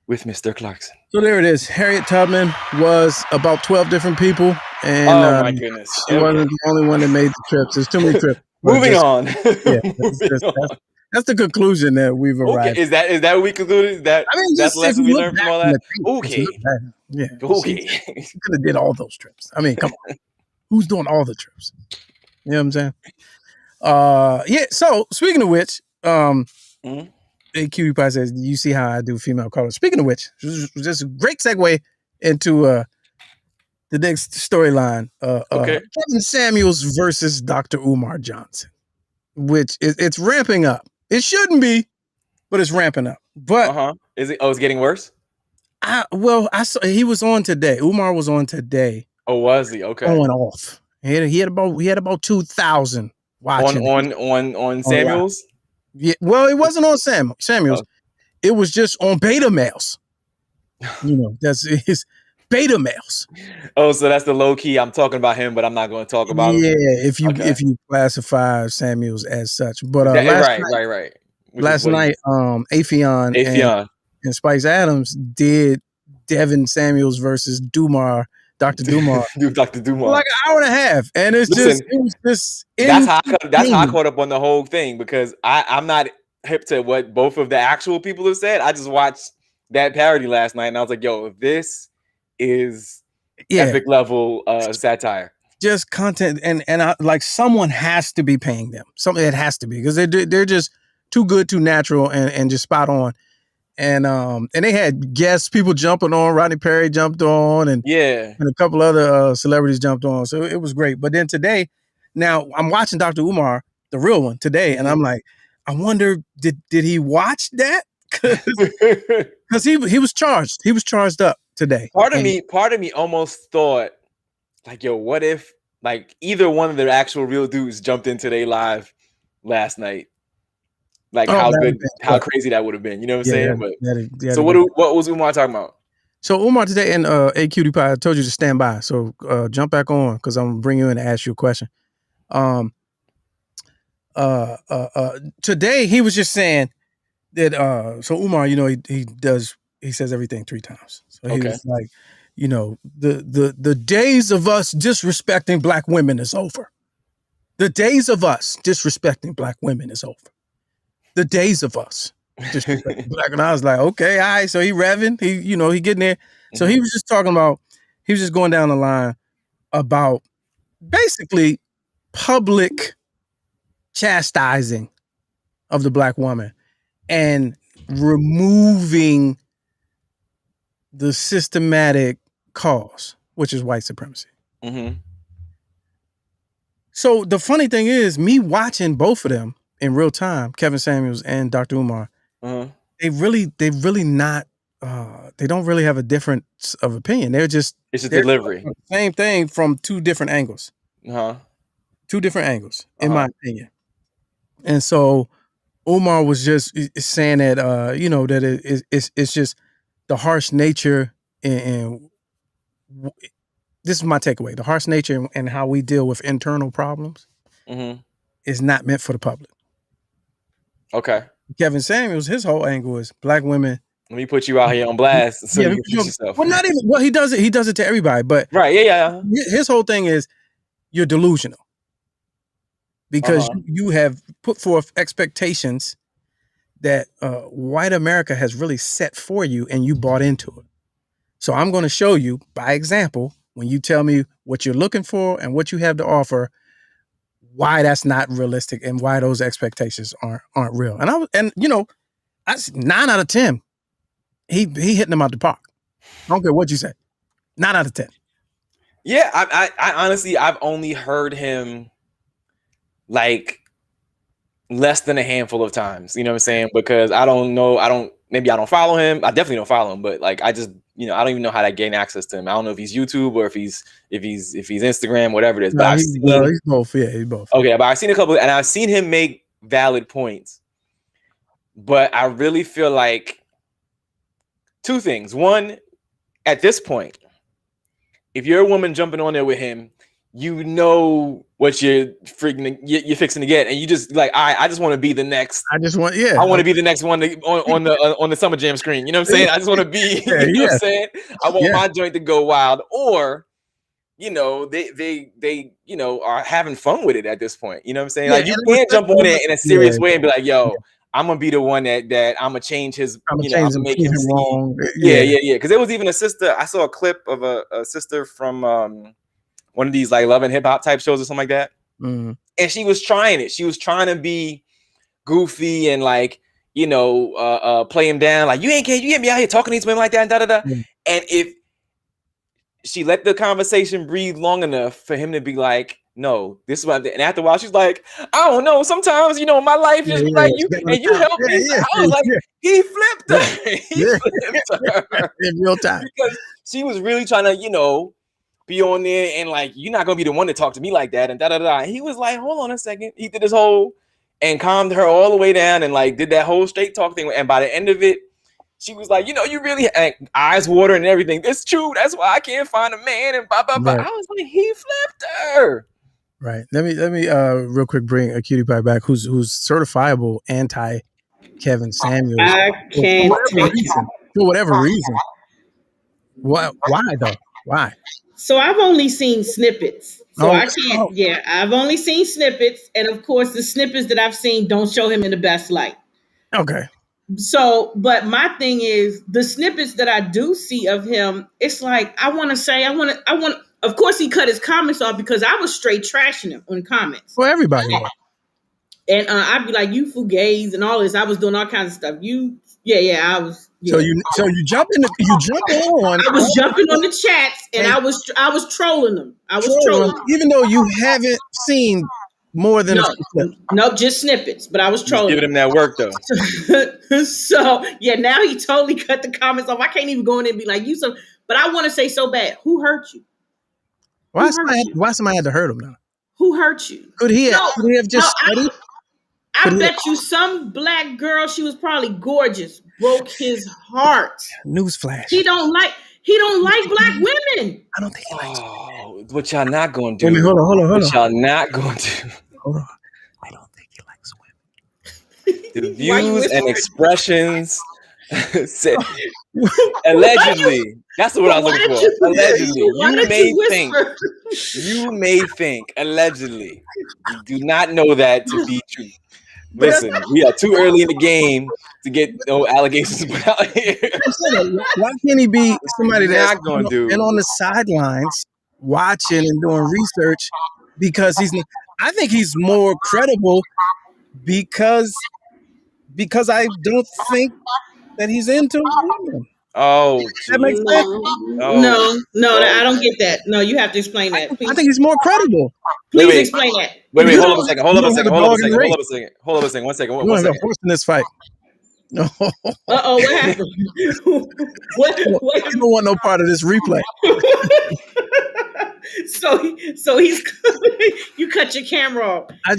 with Mr. Clarkson. So there it is. Harriett Tubman was about 12 different people, and my goodness, she wasn't the only one that made the trips. There's too many trips. Moving on. That's the conclusion that we've arrived. Is that what we concluded? That's the lesson we learned from all that? Okay. Yeah. Okay. She could have did all those trips. I mean, come on. Who's doing all the trips? You know what I'm saying? Yeah. So speaking of which, AQ probably says, you see how I do female callers. Speaking of which, just a great segue into the next storyline. Kevin Samuels versus Dr. Umar Johnson, which it's ramping up. It shouldn't be, but it's ramping up. But is it? Oh, it's getting worse. I saw he was on today. Umar was on today. Oh, was he? Okay. Going off. He had about 2,000 watching on Samuels. Yeah. Well, it wasn't on Samuels. It was just on beta males. You know, that's his beta males. Oh, so that's the low key. I'm talking about him, but I'm not going to talk about him. Yeah, if you classify Samuels as such. But right. Last night, Afion and Spice Adams did Devin Samuels versus Dr. Dumar. Dr. Dumar. Like an hour and a half. And it was just that's how I caught up on the whole thing, because I'm not hip to what both of the actual people have said. I just watched that parody last night, and I was like, "Yo, this is epic level satire." Just content, and like someone has to be paying them. Something that has to be, because they're just too good, too natural, and just spot on. And they had guests, people jumping on. Rodney Perry jumped on, and a couple other celebrities jumped on. So it was great. But then today, now I'm watching Dr. Umar, the real one, today, and I'm like, I wonder, did he watch that? Because he was charged. He was charged up today. Part of me almost thought, like, yo, what if like either one of the actual real dudes jumped into their live last night? Like how crazy that would have been. You know what I'm saying? But so what was Umar talking about? So Umar today, and A Cutie Pie, I told you to stand by. So jump back on, because I'm gonna bring you in to ask you a question. Today he was just saying that so Umar, you know, he says everything 3 times. So he was like, you know, the days of us disrespecting black women is over. The days of us disrespecting black women is over. The days of us disrespecting black. And I was like, okay, all right. So he revving, he getting there. So he was just talking about, he was just going down the line about basically public chastising of the black woman and removing the systematic cause, which is white supremacy. So the funny thing is, me watching both of them in real time, Kevin Samuels and Dr. Umar, they really not, they don't really have a difference of opinion. It's just delivery. Same thing from 2 different angles. 2 different angles, in my opinion. And so Umar was just saying that, that it's just the harsh nature and this is my takeaway. The harsh nature and how we deal with internal problems is not meant for the public. Okay. Kevin Samuels, his whole angle is black women. Let me put you out here on blast so you can fix yourself. Well, not even. Well, he does it to everybody, but his whole thing is you're delusional because you have put forth expectations that white America has really set for you, and you bought into it. So I'm going to show you by example, when you tell me what you're looking for and what you have to offer, why that's not realistic and why those expectations aren't real. And 9 out of 10, he hitting them out the park. I don't care what you say. 9 out of 10. Yeah, I honestly, I've only heard him like less than a handful of times. You know what I'm saying? Because I don't know. Maybe I don't follow him. I definitely don't follow him, but like I just, I don't even know how to gain access to him. I don't know if he's YouTube or if he's Instagram, whatever it is. But he's both. Yeah, he's both. Okay, but I've seen a couple, and I've seen him make valid points. But I really feel like 2 things. One, at this point, if you're a woman jumping on there with him, you know what you're fixing to get, and you just like, I just want to be the next. I want to be the next one on the Summer Jam screen. You know what I'm saying? I just want to be. You know what I'm saying? I want my joint to go wild, or they are having fun with it at this point. You know what I'm saying? Like you can't jump on it in a serious way and be like, yo. I'm gonna be the one that I'm gonna change his. I'm gonna make him wrong. Yeah. Because there was even a sister. I saw a clip of a sister from one of these like Love and Hip Hop type shows or something like that, and she was trying it. She was trying to be goofy and like play him down. Like you can't be out here talking to these women like that and da da da. And if she let the conversation breathe long enough for him to be like, no, this is what. And after a while, she's like, I don't know. Sometimes, my life is like you, and you help me. I was like, he flipped her. He flipped her in real time because she was really trying to, be on there and like, you're not gonna be the one to talk to me like that and da da da. And he was like, hold on a second. He did his whole and calmed her all the way down and like did that whole straight talk thing. And by the end of it, she was like, you really eyes watering and everything. It's true. That's why I can't find a man and blah blah blah. Right. I was like, he flipped her. Right. Let me real quick bring A Cutie Pie back, who's certifiable anti Kevin Samuels. I can't for whatever reason. Why though? Why? So I've only seen snippets. So I can't. Yeah, I've only seen snippets, and of course, the snippets that I've seen don't show him in the best light. Okay. So, but my thing is the snippets that I do see of him. It's like I want to. Of course, he cut his comments off because I was straight trashing him on comments. Well, everybody was. And I'd be like, "You fugazi," and all this. I was doing all kinds of stuff. I was. Yeah. So you jump on. I was jumping on the chats, and I was trolling them. I was trolling them. Even though you haven't seen more than a few clips. No, just snippets. But I was trolling. Giving him that work though. So yeah, now he totally cut the comments off. I can't even go in and be like, "You some." But I want to say so bad. Who hurt you? Why somebody had to hurt him now? Who hurt you? Could he have just studied? I bet you some black girl, she was probably gorgeous, broke his heart. Newsflash. He don't like black women. I don't think he likes women. What y'all not going to do? Hold on. What y'all not going to do? Hold on. I don't think he likes women. The views and expressions said, allegedly. That's what I was looking for. Allegedly. You may think, allegedly. You do not know that to be true. Listen, we are too early in the game to get no allegations put out here. Why can't he be somebody that's not going to do and on the sidelines watching and doing research? Because I think he's more credible because I don't think that he's into women. Oh, that makes sense. No, I don't get that. No, you have to explain that. I think he's more credible. Please explain that. Wait, hold up a second. Hold up a second. One second. You want to go first in this fight? No. What happened? What? I don't want no part of this replay. So he's you cut your camera off. I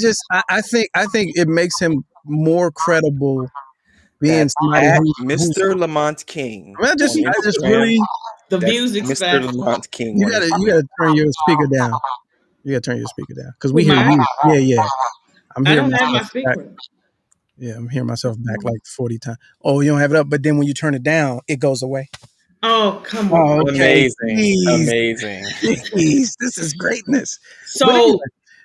think it makes him more credible being somebody Mr. Lamont King. I just really the music. Mr. Lamont King. You gotta turn your speaker down. Because we hear you. Yeah. I'm hearing myself back. Yeah, I'm hearing myself back like 40 times. Oh, you don't have it up, but then when you turn it down, it goes away. Oh, come on. Okay. Amazing. Jeez, this is greatness. So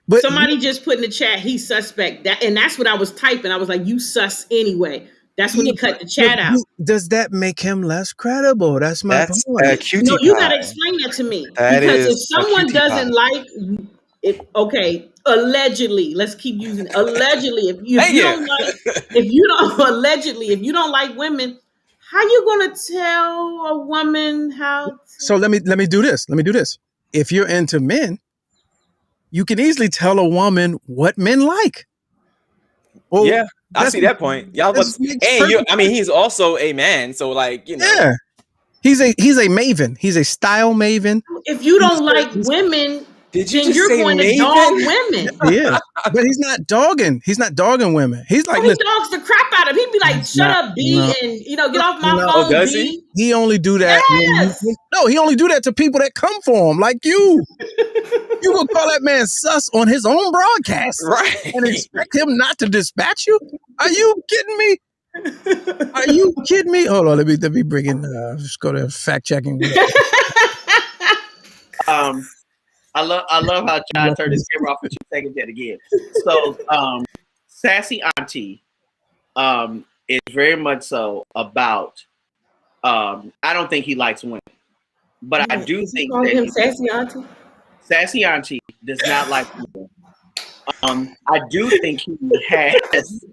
but somebody just put in the chat, he's suspect. That's what I was typing. I was like, you sus anyway. That's when he cut the chat out. Does that make him less credible? That's my point. No, you got to explain that to me. Because if someone doesn't like it, okay, allegedly, let's keep using allegedly. If you don't like women, how you gonna tell a woman how? So let me do this. If you're into men, you can easily tell a woman what men like. Well, yeah. I see that point. He's also a man, so Yeah. He's a maven. He's a style maven. If you don't like women, then you're going to dog women. Yeah. But he's not dogging. He's not dogging women. He's like, he dogs the crap out of him. He'd be like, shut up, B, and get off my phone. Oh, does B. He only do that. Yes. He only do that to people that come for him, like you. You gonna call that man sus on his own broadcast, right? And expect him not to dispatch you? Are you kidding me? Hold on, let me bring in. Just go to fact checking. I love how John turned his camera off for 2 seconds yet again. So, Sassy Auntie is very much so about. I don't think he likes women, but I do think that Sassy Auntie. Sassy Auntie does not like women. I do think he has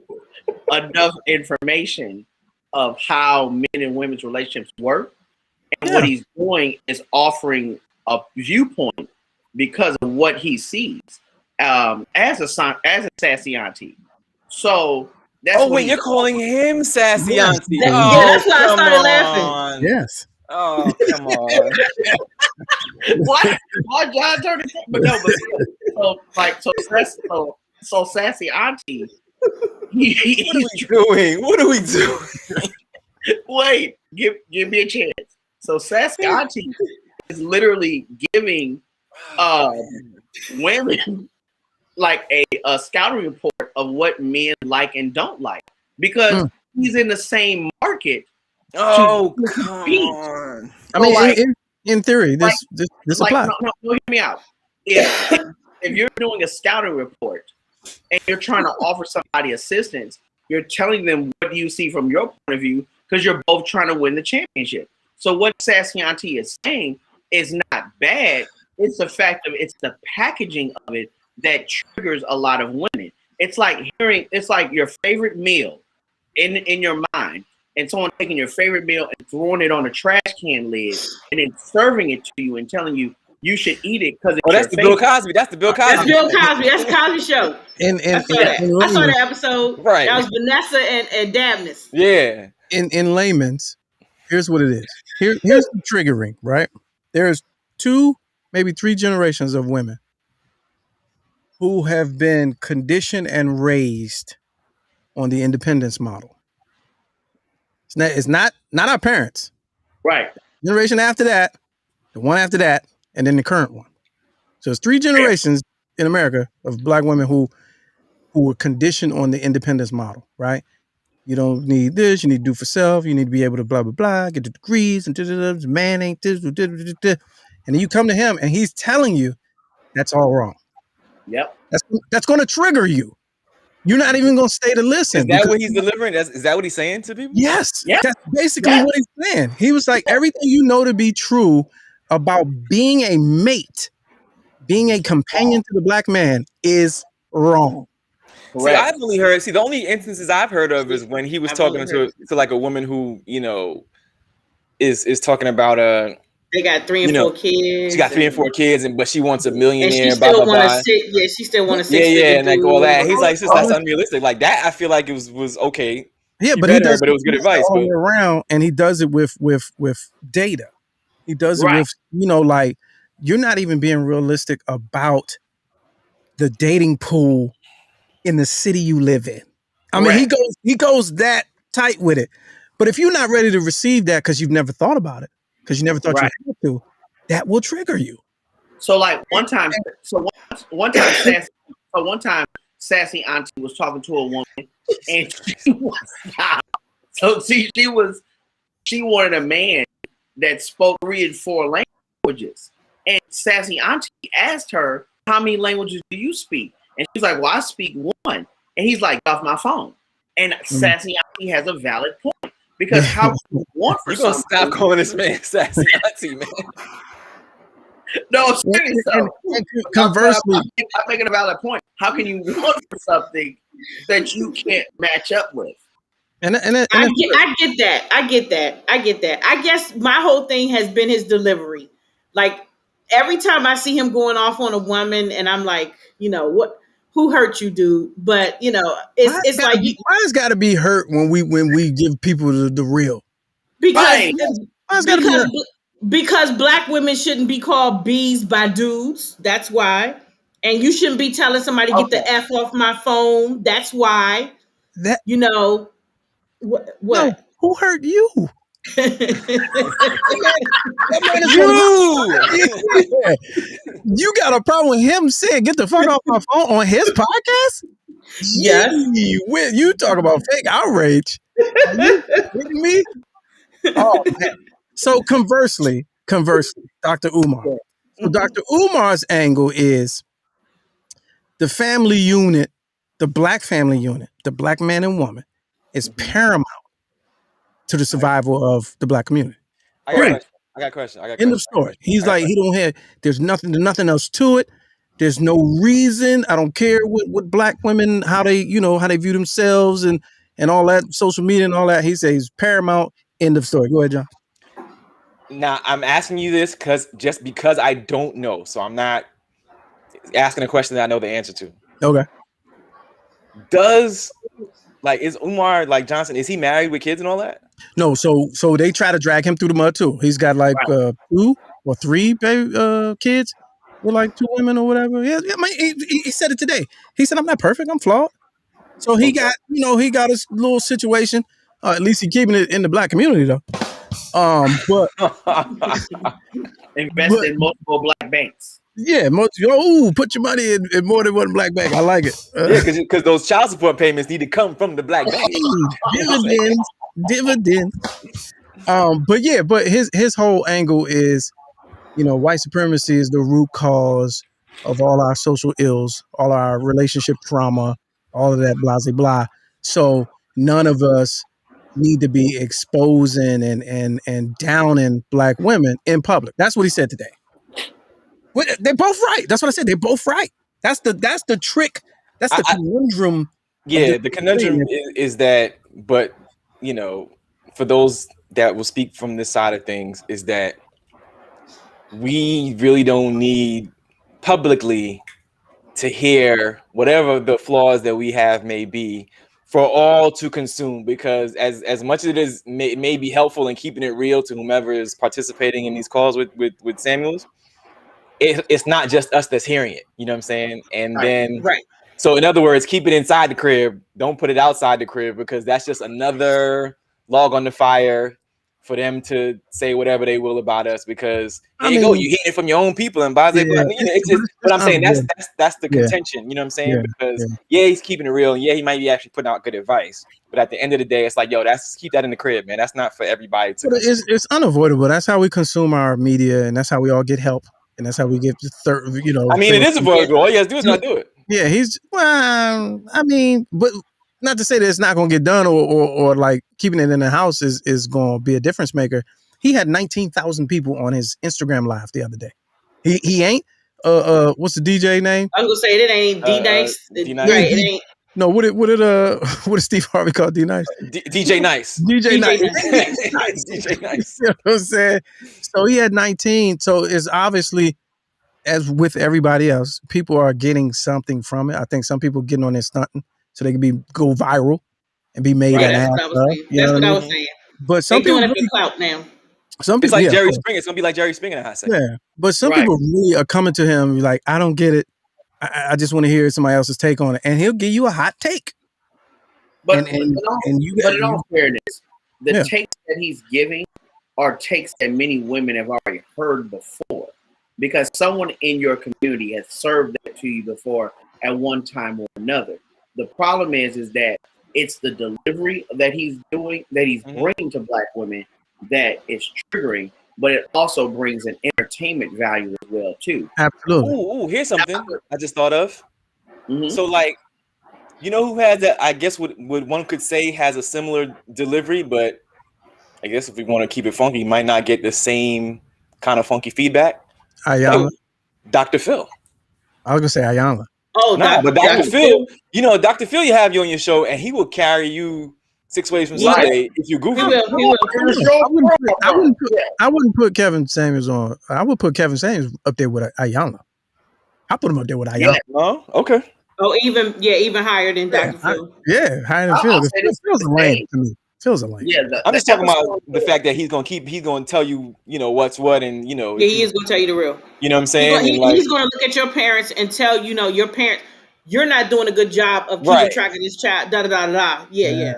enough information of how men and women's relationships work, and what he's doing is offering a viewpoint because of what he sees as a sassy auntie. So that's you're calling him sassy auntie. That's why I started laughing. Yes. Oh, come on. Why John turned it? But so sassy auntie. What are we doing? Wait, give me a chance. So sassy auntie is literally giving women like a scouting report of what men like and don't like, because he's in the same market. Oh, come on. I mean, in theory, this applies. No, hear me out. If you're doing a scouting report and you're trying to offer somebody assistance, You're telling them what do you see from your point of view because you're both trying to win the championship. So what Sassy Auntie is saying is not bad. It's the fact of it's the packaging of it that triggers a lot of women. It's like your favorite meal in your mind, and someone taking your favorite meal and throwing it on a trash can lid and then serving it to you and telling you you should eat it because it's that's the Bill Cosby. That's the Bill Cosby. That's Bill Cosby. That's Cosby Show. I saw that episode. Right. That was Vanessa and Dabness. Yeah. In layman's, here's what it is. Here's the triggering, right? There's 2, maybe 3 generations of women who have been conditioned and raised on the independence model. It's not our parents. Right. Generation after that, the one after that, and then the current one. So it's 3 generations in America of black women who were conditioned on the independence model, right? You don't need this, you need to do for self, you need to be able to blah, blah, blah, get the degrees, and man ain't this, and then you come to him and he's telling you that's all wrong. Yep. That's going to trigger you. You're not even going to stay to listen. Is that what he's delivering? Is that what he's saying to people? Yes. Yep. That's basically what he's saying. He was like, everything you know to be true about being a mate, being a companion to the black man is wrong. See, I've only heard. See, the only instances I've heard of is when he was talking to like a woman who, you know, is talking about they got 3 and 4 kids. She got 3 and 4 kids, but she wants a millionaire. And she still want to sit. Yeah, she still want to sit. Yeah, and like all that. He's like, that's unrealistic. Like that, I feel like it was okay. Yeah, but it was good advice. All the way around, and he does it with data. He does it with, you know, like you're not even being realistic about the dating pool in the city you live in. I mean, he goes that tight with it. But if you're not ready to receive that because you've never thought about it, because you never thought you had to, that will trigger you. So like one time Sassy Auntie was talking to a woman and she wanted a man that spoke 3 and 4 languages. And Sassy Auntie asked her, how many languages do you speak? And she's like, well, I speak 1. And he's like, off my phone. And Sassy Auntie has a valid point. Because how can you want for something? You're going to stop calling this man Sassy Auntie, man. No, seriously. Conversely, I'm making a valid point. How can you want for something that you can't match up with? I get that. I guess my whole thing has been his delivery. Like every time I see him going off on a woman, and I'm like, you know what? Who hurt you, dude? But you know, it's like mine's got to be hurt when we give people the real. Because black women shouldn't be called bees by dudes. That's why. And you shouldn't be telling somebody get the F off my phone. That's why. That you know what? No, who hurt you? You got a problem with him saying get the fuck off my phone on his podcast? Yes. You talk about fake outrage. Are you kidding me? Oh man. So conversely, Dr. Umar. So Dr. Umar's angle is the family unit, the black family unit, the black man and woman is paramount to the survival of the black community. I got a question. End of story. He's like, there's nothing else to it. There's no reason. I don't care what black women, how they view themselves and all that, social media and all that. He says paramount, end of story. Go ahead, John. Now, I'm asking you this because I don't know. So I'm not asking a question that I know the answer to. Okay. Is Umar like Johnson, is he married with kids and all that? No, so they try to drag him through the mud too. He's got like 2 or 3 kids with like 2 women or whatever. Yeah, he said it today. He said, I'm not perfect, I'm flawed. So he got his little situation. At least he's keeping it in the black community though. But invest in multiple black banks. Yeah, put your money in more than one black bank. I like it. Because those child support payments need to come from the black bank. Dividends. But his whole angle is, white supremacy is the root cause of all our social ills, all our relationship trauma, all of that blah, blah, blah. So none of us need to be exposing and downing black women in public. That's what he said today. They're both right. That's what I said. They're both right. That's the trick. That's the conundrum. Yeah, the conundrum is that, but for those that will speak from this side of things, is that we really don't need publicly to hear whatever the flaws that we have may be for all to consume, because as much as it is may be helpful in keeping it real to whomever is participating in these calls with Samuels, it's not just us that's hearing it, you know what I'm saying? And then so in other words, keep it inside the crib, don't put it outside the crib, because that's just another log on the fire for them to say whatever they will about us, because here you go, you hear it from your own people, and it's just, but I'm saying that's the contention, you know what I'm saying? Because he's keeping it real, and he might be actually putting out good advice, but at the end of the day, it's like, that's keep that in the crib, man. That's not for everybody to. It's unavoidable. That's how we consume our media, and that's how we all get help, and that's how we get I mean, it is avoidable. All you have to do is not do it. Yeah, but not to say that it's not going to get done, or like keeping it in the house is going to be a difference maker. He had 19,000 people on his Instagram live the other day. He ain't what's the DJ name? I was gonna say it ain't D-Nice. Right, it ain't. No, what did Steve Harvey call D-Nice? DJ Nice. DJ Nice. DJ Nice. You know what I'm saying? So he had 19. So it's obviously, as with everybody else, people are getting something from it. I think some people getting on there stunting so they can go viral and be made an ass of. That's what I was saying. But some people doing it for clout now. Some people, it's like Jerry Springer. It's gonna be like Jerry Springer in a hot second. Yeah, but some people really are coming to him like, I don't get it. I just want to hear somebody else's take on it, and he'll give you a hot take. But in all fairness, the takes that he's giving are takes that many women have already heard before, because someone in your community has served that to you before at one time or another. The problem is that it's the delivery that he's doing, that he's bringing to black women, that is triggering, but it also brings an entertainment value as well too. Absolutely. Ooh, here's something I just thought of. So like, who has that? I guess what one could say has a similar delivery, but I guess if we want to keep it funky, you might not get the same kind of funky feedback. Ayala. Dr. Phil. I was gonna say Ayala. Oh, no, but Dr. Phil, Dr. Phil, you have you on your show, and he will carry you 6 ways from Sunday if you Google it. I wouldn't put Kevin Samuels on. I would put Kevin Samuels up there with Ayala. I put him up there with Ayala. Oh, okay. Oh, even higher than Dr. Phil. Higher than Phil. It feels a lane to me. Feels a lane. Yeah, I'm just talking about the fact that he's gonna tell you, what's what, and he is gonna tell you the real. You know what I'm saying? He's gonna look at your parents and tell your parents, you're not doing a good job of keeping track of this child. Da da da da. Yeah.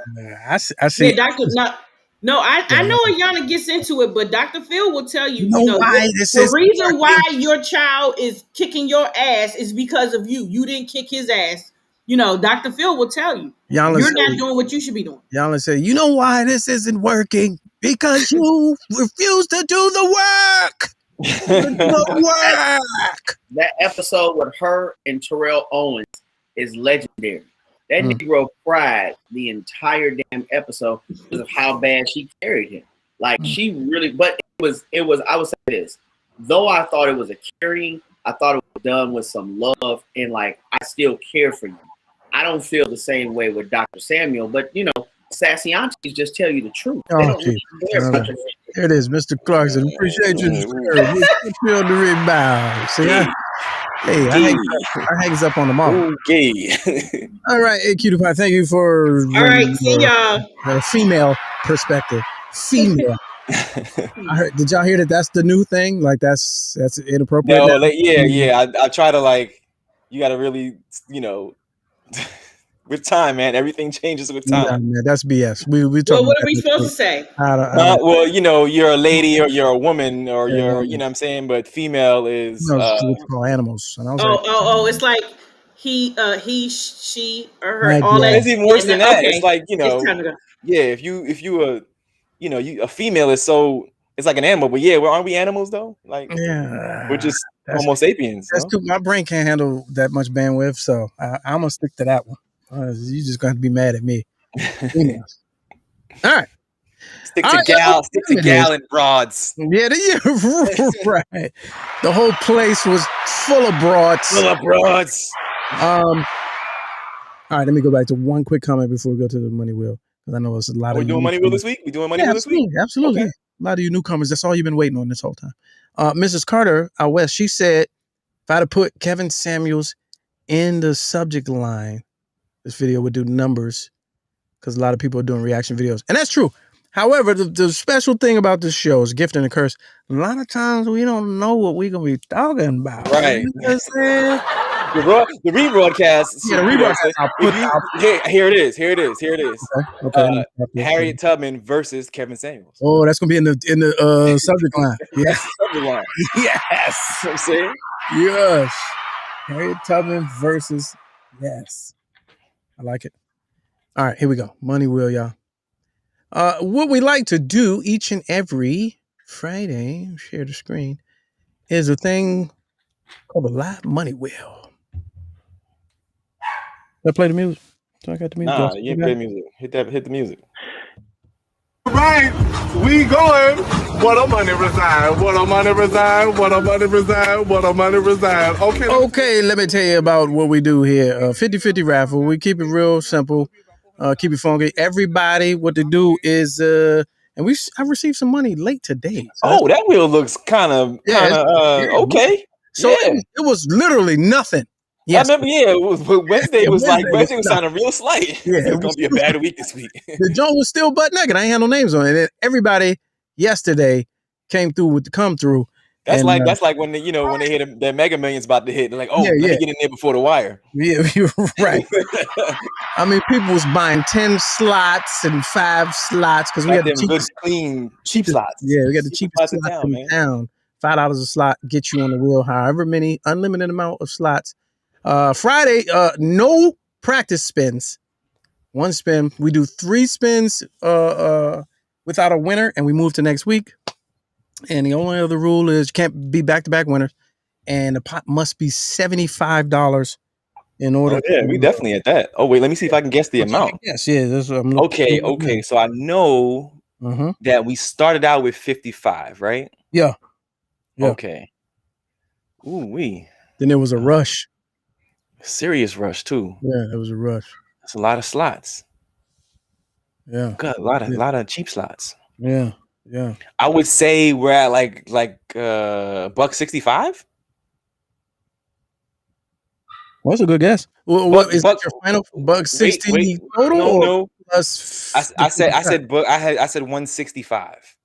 I see. Yeah, I know Ayana gets into it, but Dr. Phil will tell you, the reason why your child is kicking your ass is because of you. You didn't kick his ass. Dr. Phil will tell you. You're not doing what you should be doing. Yana say, you know why this isn't working? Because you refuse to do the work. That episode with her and Terrell Owens is legendary. That Negro cried the entire damn episode because of how bad she carried him. Like she really, but it was. I would say this, though I thought it was a carrying, I thought it was done with some love, and like I still care for you. I don't feel the same way with Dr. Samuel, but sassy aunties just tell you the truth. Oh, here it is, Mr. Clarkson. Appreciate you. Feel the rebound. See, I hangs up on the mark. Okay. All right, hey, Cutie Pie, thank you for see y'all. The female perspective. Female. Did y'all hear that? That's the new thing. Like that's inappropriate. No, I try to you got to really with time, man. Everything changes with time. Yeah, man, that's BS. We talk. Well, what are we supposed to say? Well, you're a lady or you're a woman or you're, you know what I'm saying? But female is animals. And I was it's like he, she, or her. All that. It's even worse than that. Okay. It's like, if you a female is so, it's like an animal, but aren't we animals though? Like, we're just Homo sapiens. That's too. My brain can't handle that much bandwidth, so I'm gonna stick to that one. You just gonna have to be mad at me. Anyway. All right. Stick to gallon broads. Yeah, right. The whole place was full of broads. All right, let me go back to one quick comment before we go to the money wheel, because I know it's a lot of. Are we doing money wheel this week? We doing money wheel this week? Absolutely. Okay. A lot of you newcomers. That's all you've been waiting on this whole time. Mrs. Carter out west, she said, if I had to put Kevin Samuels in the subject line, this video would do numbers, because a lot of people are doing reaction videos, and that's true. However, the special thing about this show is gift and a curse. A lot of times we don't know what we're gonna be talking about. Right. You know what I'm saying? The rebroadcast. Yeah, the rebroadcast. Here it is. Okay. Harriett Tubman versus Kevin Samuels. Oh, that's gonna be in the subject line. Yes. Subject line. Yes. I'm saying. Yes. Harriett Tubman versus yes. I like it. All right, here we go. Money wheel, y'all. What we like to do each and every Friday, share the screen, is a thing called a live money wheel. Did I play the music? So I got the music. Nah, you ain't play music. Hit the music. Right, we going. What a money reside. What a money reside. What a money reside. What a money reside. Okay, let me tell you about what we do here. 50-50 raffle. We keep it real simple. Keep it funky. Everybody, what they do is, and I received some money late today. So that wheel looks kind of okay. So it was literally nothing. Yes. I remember. Wednesday was sounding real slight. Yeah, it's gonna be a bad week this week. The joint was still butt naked. I ain't had no names on it. And everybody yesterday came through with the come through. That's like when they hit their Mega Millions about to hit. They're like, let me get in there before the wire. Yeah, you're right. I mean, people was buying 10 slots and 5 slots because we had the cheapest, clean, cheap slots. Yeah, we got the cheapest slots in town. $5 a slot get you on the wheel. However many, unlimited amount of slots. Friday, no practice spins. 1 spin. We do 3 spins without a winner, and we move to next week. And the only other rule is you can't be back-to-back winners, and the pot must be $75 in order. Oh, yeah, we definitely at that. Oh wait, let me see if I can guess the amount. Yes, yeah. That's what I'm okay. So I know that we started out with 55, right? Yeah. Okay. Ooh, Then there was a rush. Serious rush too. Yeah, there was a rush. That's a lot of slots. Yeah. Got a lot of cheap slots. Yeah. I would say we're at like $1.65. Well, that's a good guess. What is your final $1.60 total? No. Plus I said 165.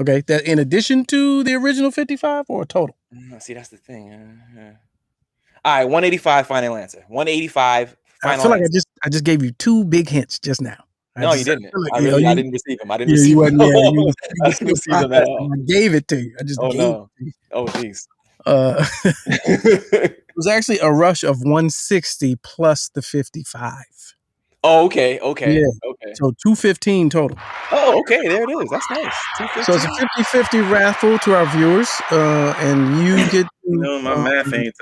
Okay, that in addition to the original 55 or total? See, that's the thing. All right, 185 final answer. 185 final. I feel like I just gave you 2 big hints just now. No, you didn't. Like, I didn't receive them. I didn't receive them. You I didn't receive them at all. I gave it to you. I just gave it to you. Oh, jeez. It was actually a rush of 160 plus the 55. Oh, okay. Yeah. Okay. So 215 total. Oh, okay. There it is. That's nice. So it's a 50-50 raffle to our viewers, and you get to, my math ain't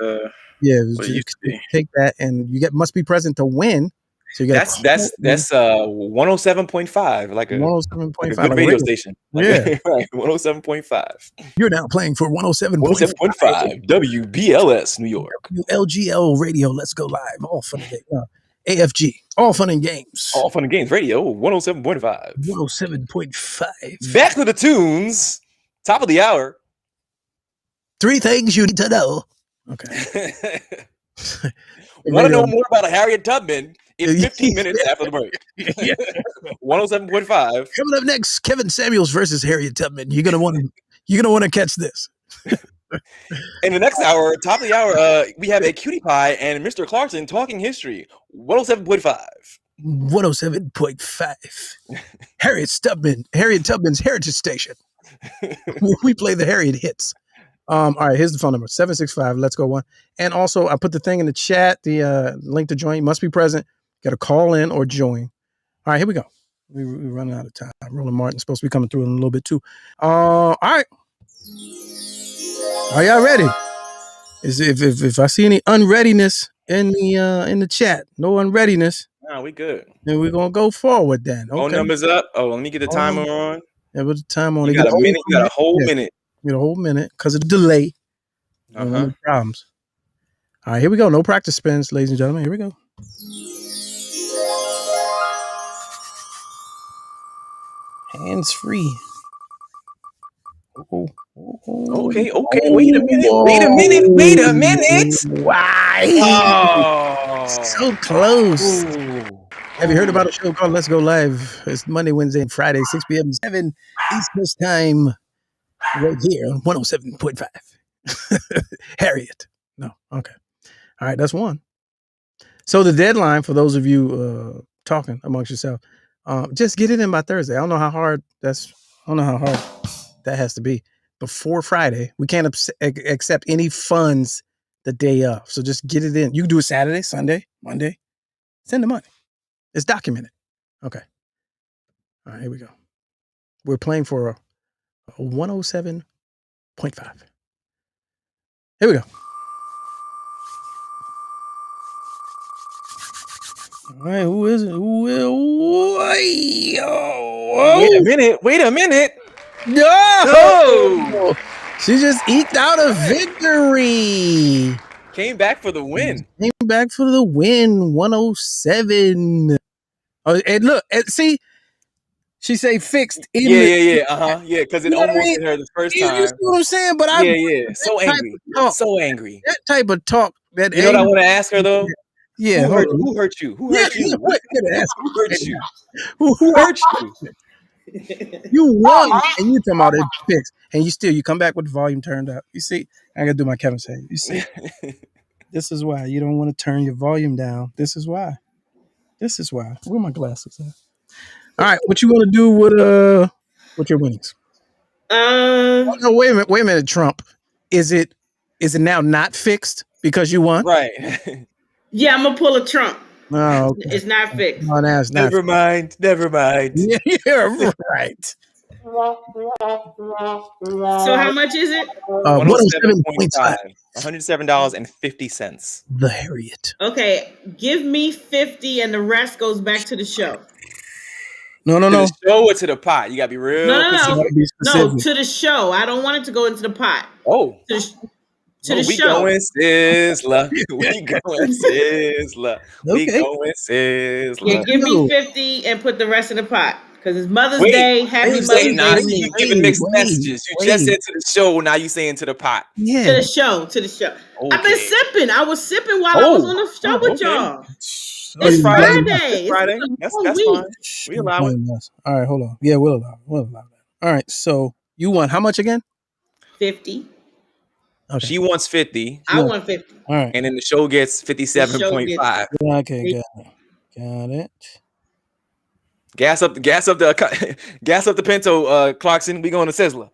yeah. You take that, and you must be present to win. So you got that's 107.5, like a 107.5 good radio station. Yeah, right. 107.5. You're now playing for 107.5 WBLS New York. LGL Radio. Let's go live. All fun and games. AFG. All fun and games. All fun and games. Radio 107.5. 107.5. Back to the tunes. Top of the hour. 3 things you need to know. Okay. Want to know more about Harriett Tubman in 15 minutes after the break. 107.5. Coming up next, Kevin Samuels versus Harriett Tubman. You're gonna want to catch this. In the next hour, top of the hour, we have a cutie pie and Mr. Clarkson talking history. 107.5. 107.5. Harriett Tubman's Heritage Station. We play the Harriett hits. All right, here's the phone number, 765. Let's go one. And also, I put the thing in the chat, the link to join. You must be present. Got to call in or join. All right, here we go. We're running out of time. Roland Martin's supposed to be coming through in a little bit too. All right. Are y'all ready? If I see any unreadiness in the chat, no unreadiness. Nah, we good. Then we're gonna go forward then. Phone Okay. numbers up. Oh, let me get the Phone timer number. on. Yeah, with the time on. You It got get a minute. You got a old. whole Yeah, minute. get a whole minute because of the delay. One of the problems. All right, here we go. No practice spins, ladies and gentlemen. Here we go. Hands free. Oh, Okay. Wait a minute. Why? Oh, So close. Ooh. Have you heard about a show called Let's Go Live? It's Monday, Wednesday, and Friday, 6 p.m. 7 East Coast time. Right here on 107.5. Harriett. No. Okay. All right. That's one. So the deadline for those of you talking amongst yourself, just get it in by Thursday. I don't know how hard that has to be. Before Friday, we can't accept any funds the day of. So just get it in. You can do it Saturday, Sunday, Monday. Send the money. It's documented. Okay. All right, here we go. We're playing for a 107.5. Here we go. All right, who is it? Wait a minute. No! She just eked out a victory. Came back for the win. 107. Oh, and look, see, she say fixed. Yeah. Yeah, because it You know what I almost mean? hit her the first You time. see what I'm saying? But So angry. So angry. That type of talk. That You know what I want to ask her though? Yeah. Who hurt you? Who hurt you? What? Who hurt you? Who hurt you? You won, and you talking about it fixed, and you come back with the volume turned up. You see, I gotta do my Kevin say. You see, this is why you don't want to turn your volume down. This is why. Where are my glasses at? All right, what you want to do with your winnings? No, wait a minute, Trump. Is it now not fixed because you won? Right. Yeah, I'm gonna pull a Trump. No, okay. It's not fixed. No, that's not. Never mind. Yeah, right. So how much is it? 107.5. $107.50. The Harriett. Okay, give me 50 and the rest goes back to the show. No. To the show or to the pot? You gotta be real. No, to the show. I don't want it to go into the pot. Oh. To the we show. Going Sizzler. We going Sizzler. We Okay. going Sizzler. Yeah, give me 50 and put the rest in the pot. Because it's Mother's Day. Happy Mother's Day. You giving mixed messages. You just said to the show, now you saying to the pot. Yeah. To the show. Okay. I've been sipping. I was sipping while I was on the show with y'all. It's Friday. Friday. That's fine. We allow it. All right, hold on. Yeah, we'll allow that. All right, so you won how much again? 50. Okay. She wants 50. I want 50. All right. And then the show gets 57.5. Okay, got it. Gas up the Pinto, Clarkson. We going to Sizzler.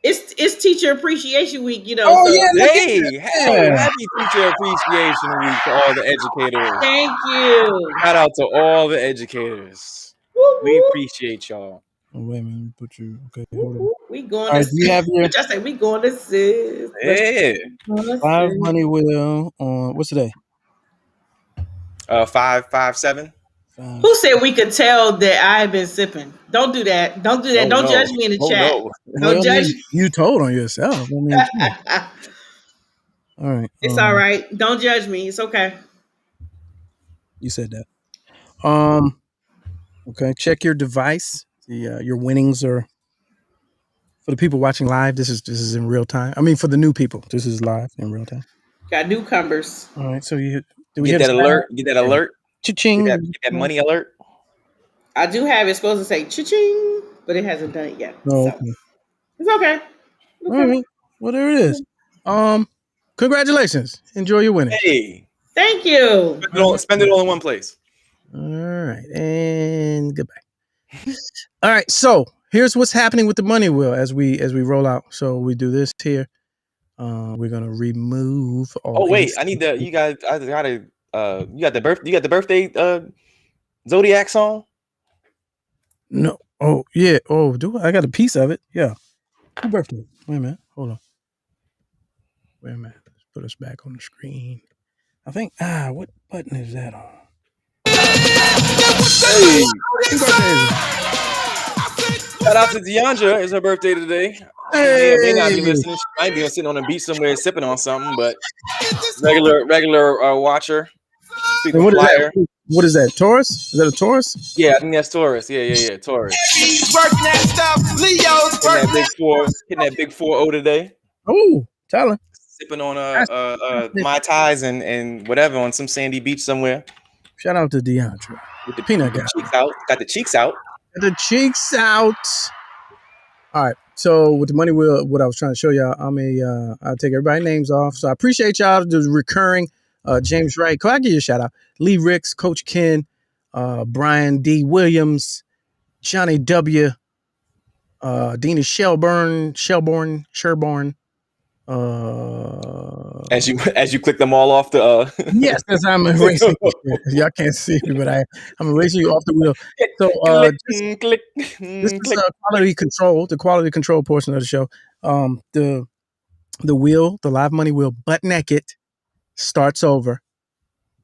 It's Teacher Appreciation Week, you know. Oh, so. yeah, Happy Teacher Appreciation Week to all the educators. Thank you. Shout out to all the educators. Woo-hoo. We appreciate y'all. Oh, wait a minute, put you. Okay, hold on. We going all right, to. Do you have your? Just say we going to sis. Yeah. 5 money wheel on what's today? 557. Who said we could tell that I've been sipping? Don't do that. Don't do that. Oh, Don't no. judge me in the chat. No. Don't judge. You told on yourself. I mean, all right. It's all right. Don't judge me. It's okay. You said that. Okay. Check your device. Your winnings are for the people watching live. This is in real time. I mean, for the new people, this is live in real time. Got newcomers. All right. So Get that alert. Cha-ching. Get that money alert. I do have it supposed to say cha-ching, but it hasn't done it yet. Oh, so. okay. It's okay. All right. Well, there it is. Congratulations. Enjoy your winnings. Hey. Thank you. Spend it all in one place. All right. And goodbye. All right. So here's what's happening with the money wheel as we roll out. So we do this here. We're gonna remove all. Oh wait, I need you got the birthday Zodiac song? No. Oh yeah. Oh, do I got a piece of it? Yeah. Who birthday? Wait a minute. Hold on. Wait a minute. put us back on the screen. I think, what button is that on? Hey. Shout out to Deandra. It's her birthday today. She may not be listening. She might be sitting on the beach somewhere sipping on something, but regular watcher. What is that? What is that? Taurus? Is that a Taurus? Yeah, I think that's Taurus. Yeah, Taurus. He's working that stuff. Leo's hitting that big 4-0 today. Oh, tell him. Sipping on Mai Tais and whatever on some sandy beach somewhere. Shout out to Deandra. With the peanut guy. Got the cheeks out. The cheeks out. All right. So with the money wheel, what I was trying to show y'all, I'll take everybody's names off. So I appreciate y'all, the recurring James Wright. Can I give you a shout out? Lee Ricks, Coach Ken, Brian D. Williams, Johnny W. Dina Shelburne. As you click them all off the yes, as I'm erasing. Y'all can't see me, but I'm erasing you off the wheel. So click. This is quality control, the quality control portion of the show. The wheel, the live money wheel, butt naked, starts over.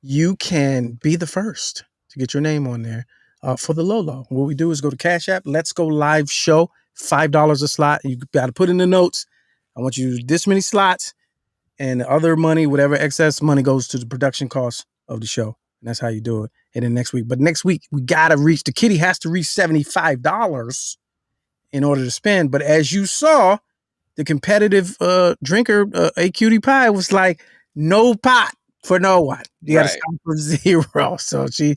You can be the first to get your name on there for the Lolo. What we do is go to Cash App. Let's Go Live Show. $5 a slot. You got to put in the notes. I want you this many slots, and the other money, whatever excess money, goes to the production costs of the show. And that's how you do it. And then next week, we got to reach, the kitty has to reach $75 in order to spend. But as you saw, the competitive drinker, A Cutie Pie, was like, no pot for no one. You got to start from 0. So she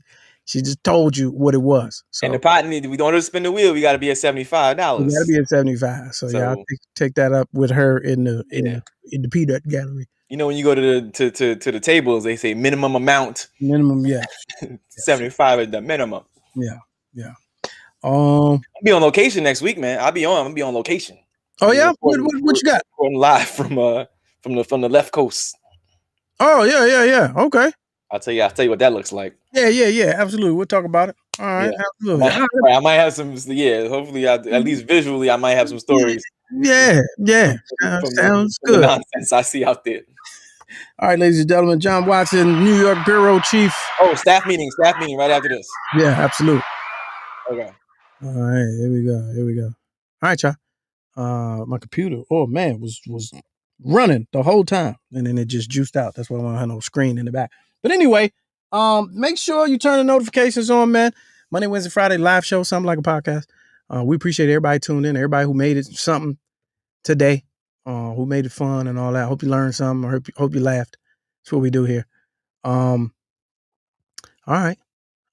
just told you what it was. So, and the pot, we don't want to spin the wheel. We got to be at $75. We got to be at 75. So yeah, I'll take that up with her in the peanut gallery. You know, when you go to the tables, they say minimum amount. Minimum, yeah. 75 is the minimum. Yeah. I'll be on location next week, man. I'll be on location. Oh yeah, what you got? Live from the left coast. Oh yeah. Okay. I'll tell you what that looks like. Yeah. Absolutely. We'll talk about it. All right. Yeah. Absolutely. Right. I might have some. Yeah. Hopefully, at least visually, I might have some stories. Yeah. Sounds good. The nonsense I see out there. All right, ladies and gentlemen, John Watson, New York Bureau Chief. Oh, staff meeting right after this. Yeah, absolutely. Okay. All right. Here we go. All right, y'all. My computer, was running the whole time, and then it just juiced out. That's why I don't have no screen in the back. But anyway, make sure you turn the notifications on, man. Monday, Wednesday, Friday live show, something like a podcast. We appreciate everybody tuned in, everybody who made it something today, who made it fun and all that. Hope you learned something. I hope you laughed. That's what we do here. All right,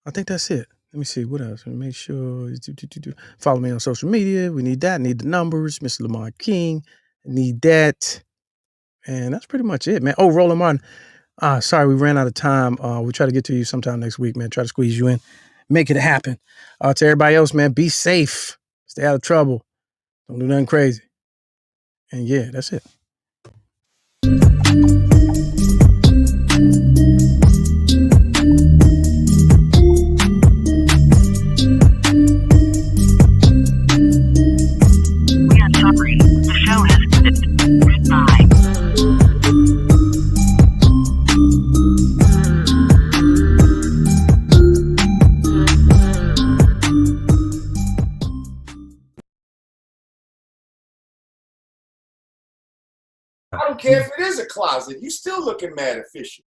I think that's it. Let me see what else. Make sure follow me on social media. We need that. Need the numbers. Mr. Lamar King. Need that. And that's pretty much it, man. Oh, Roland Martin. Sorry, we ran out of time. We'll try to get to you sometime next week, man. Try to squeeze you in. Make it happen. To everybody else, man, be safe. Stay out of trouble. Don't do nothing crazy. And yeah, that's it. We are sorry. The show has ended. Goodbye. I don't care if it is a closet. You still looking mad official.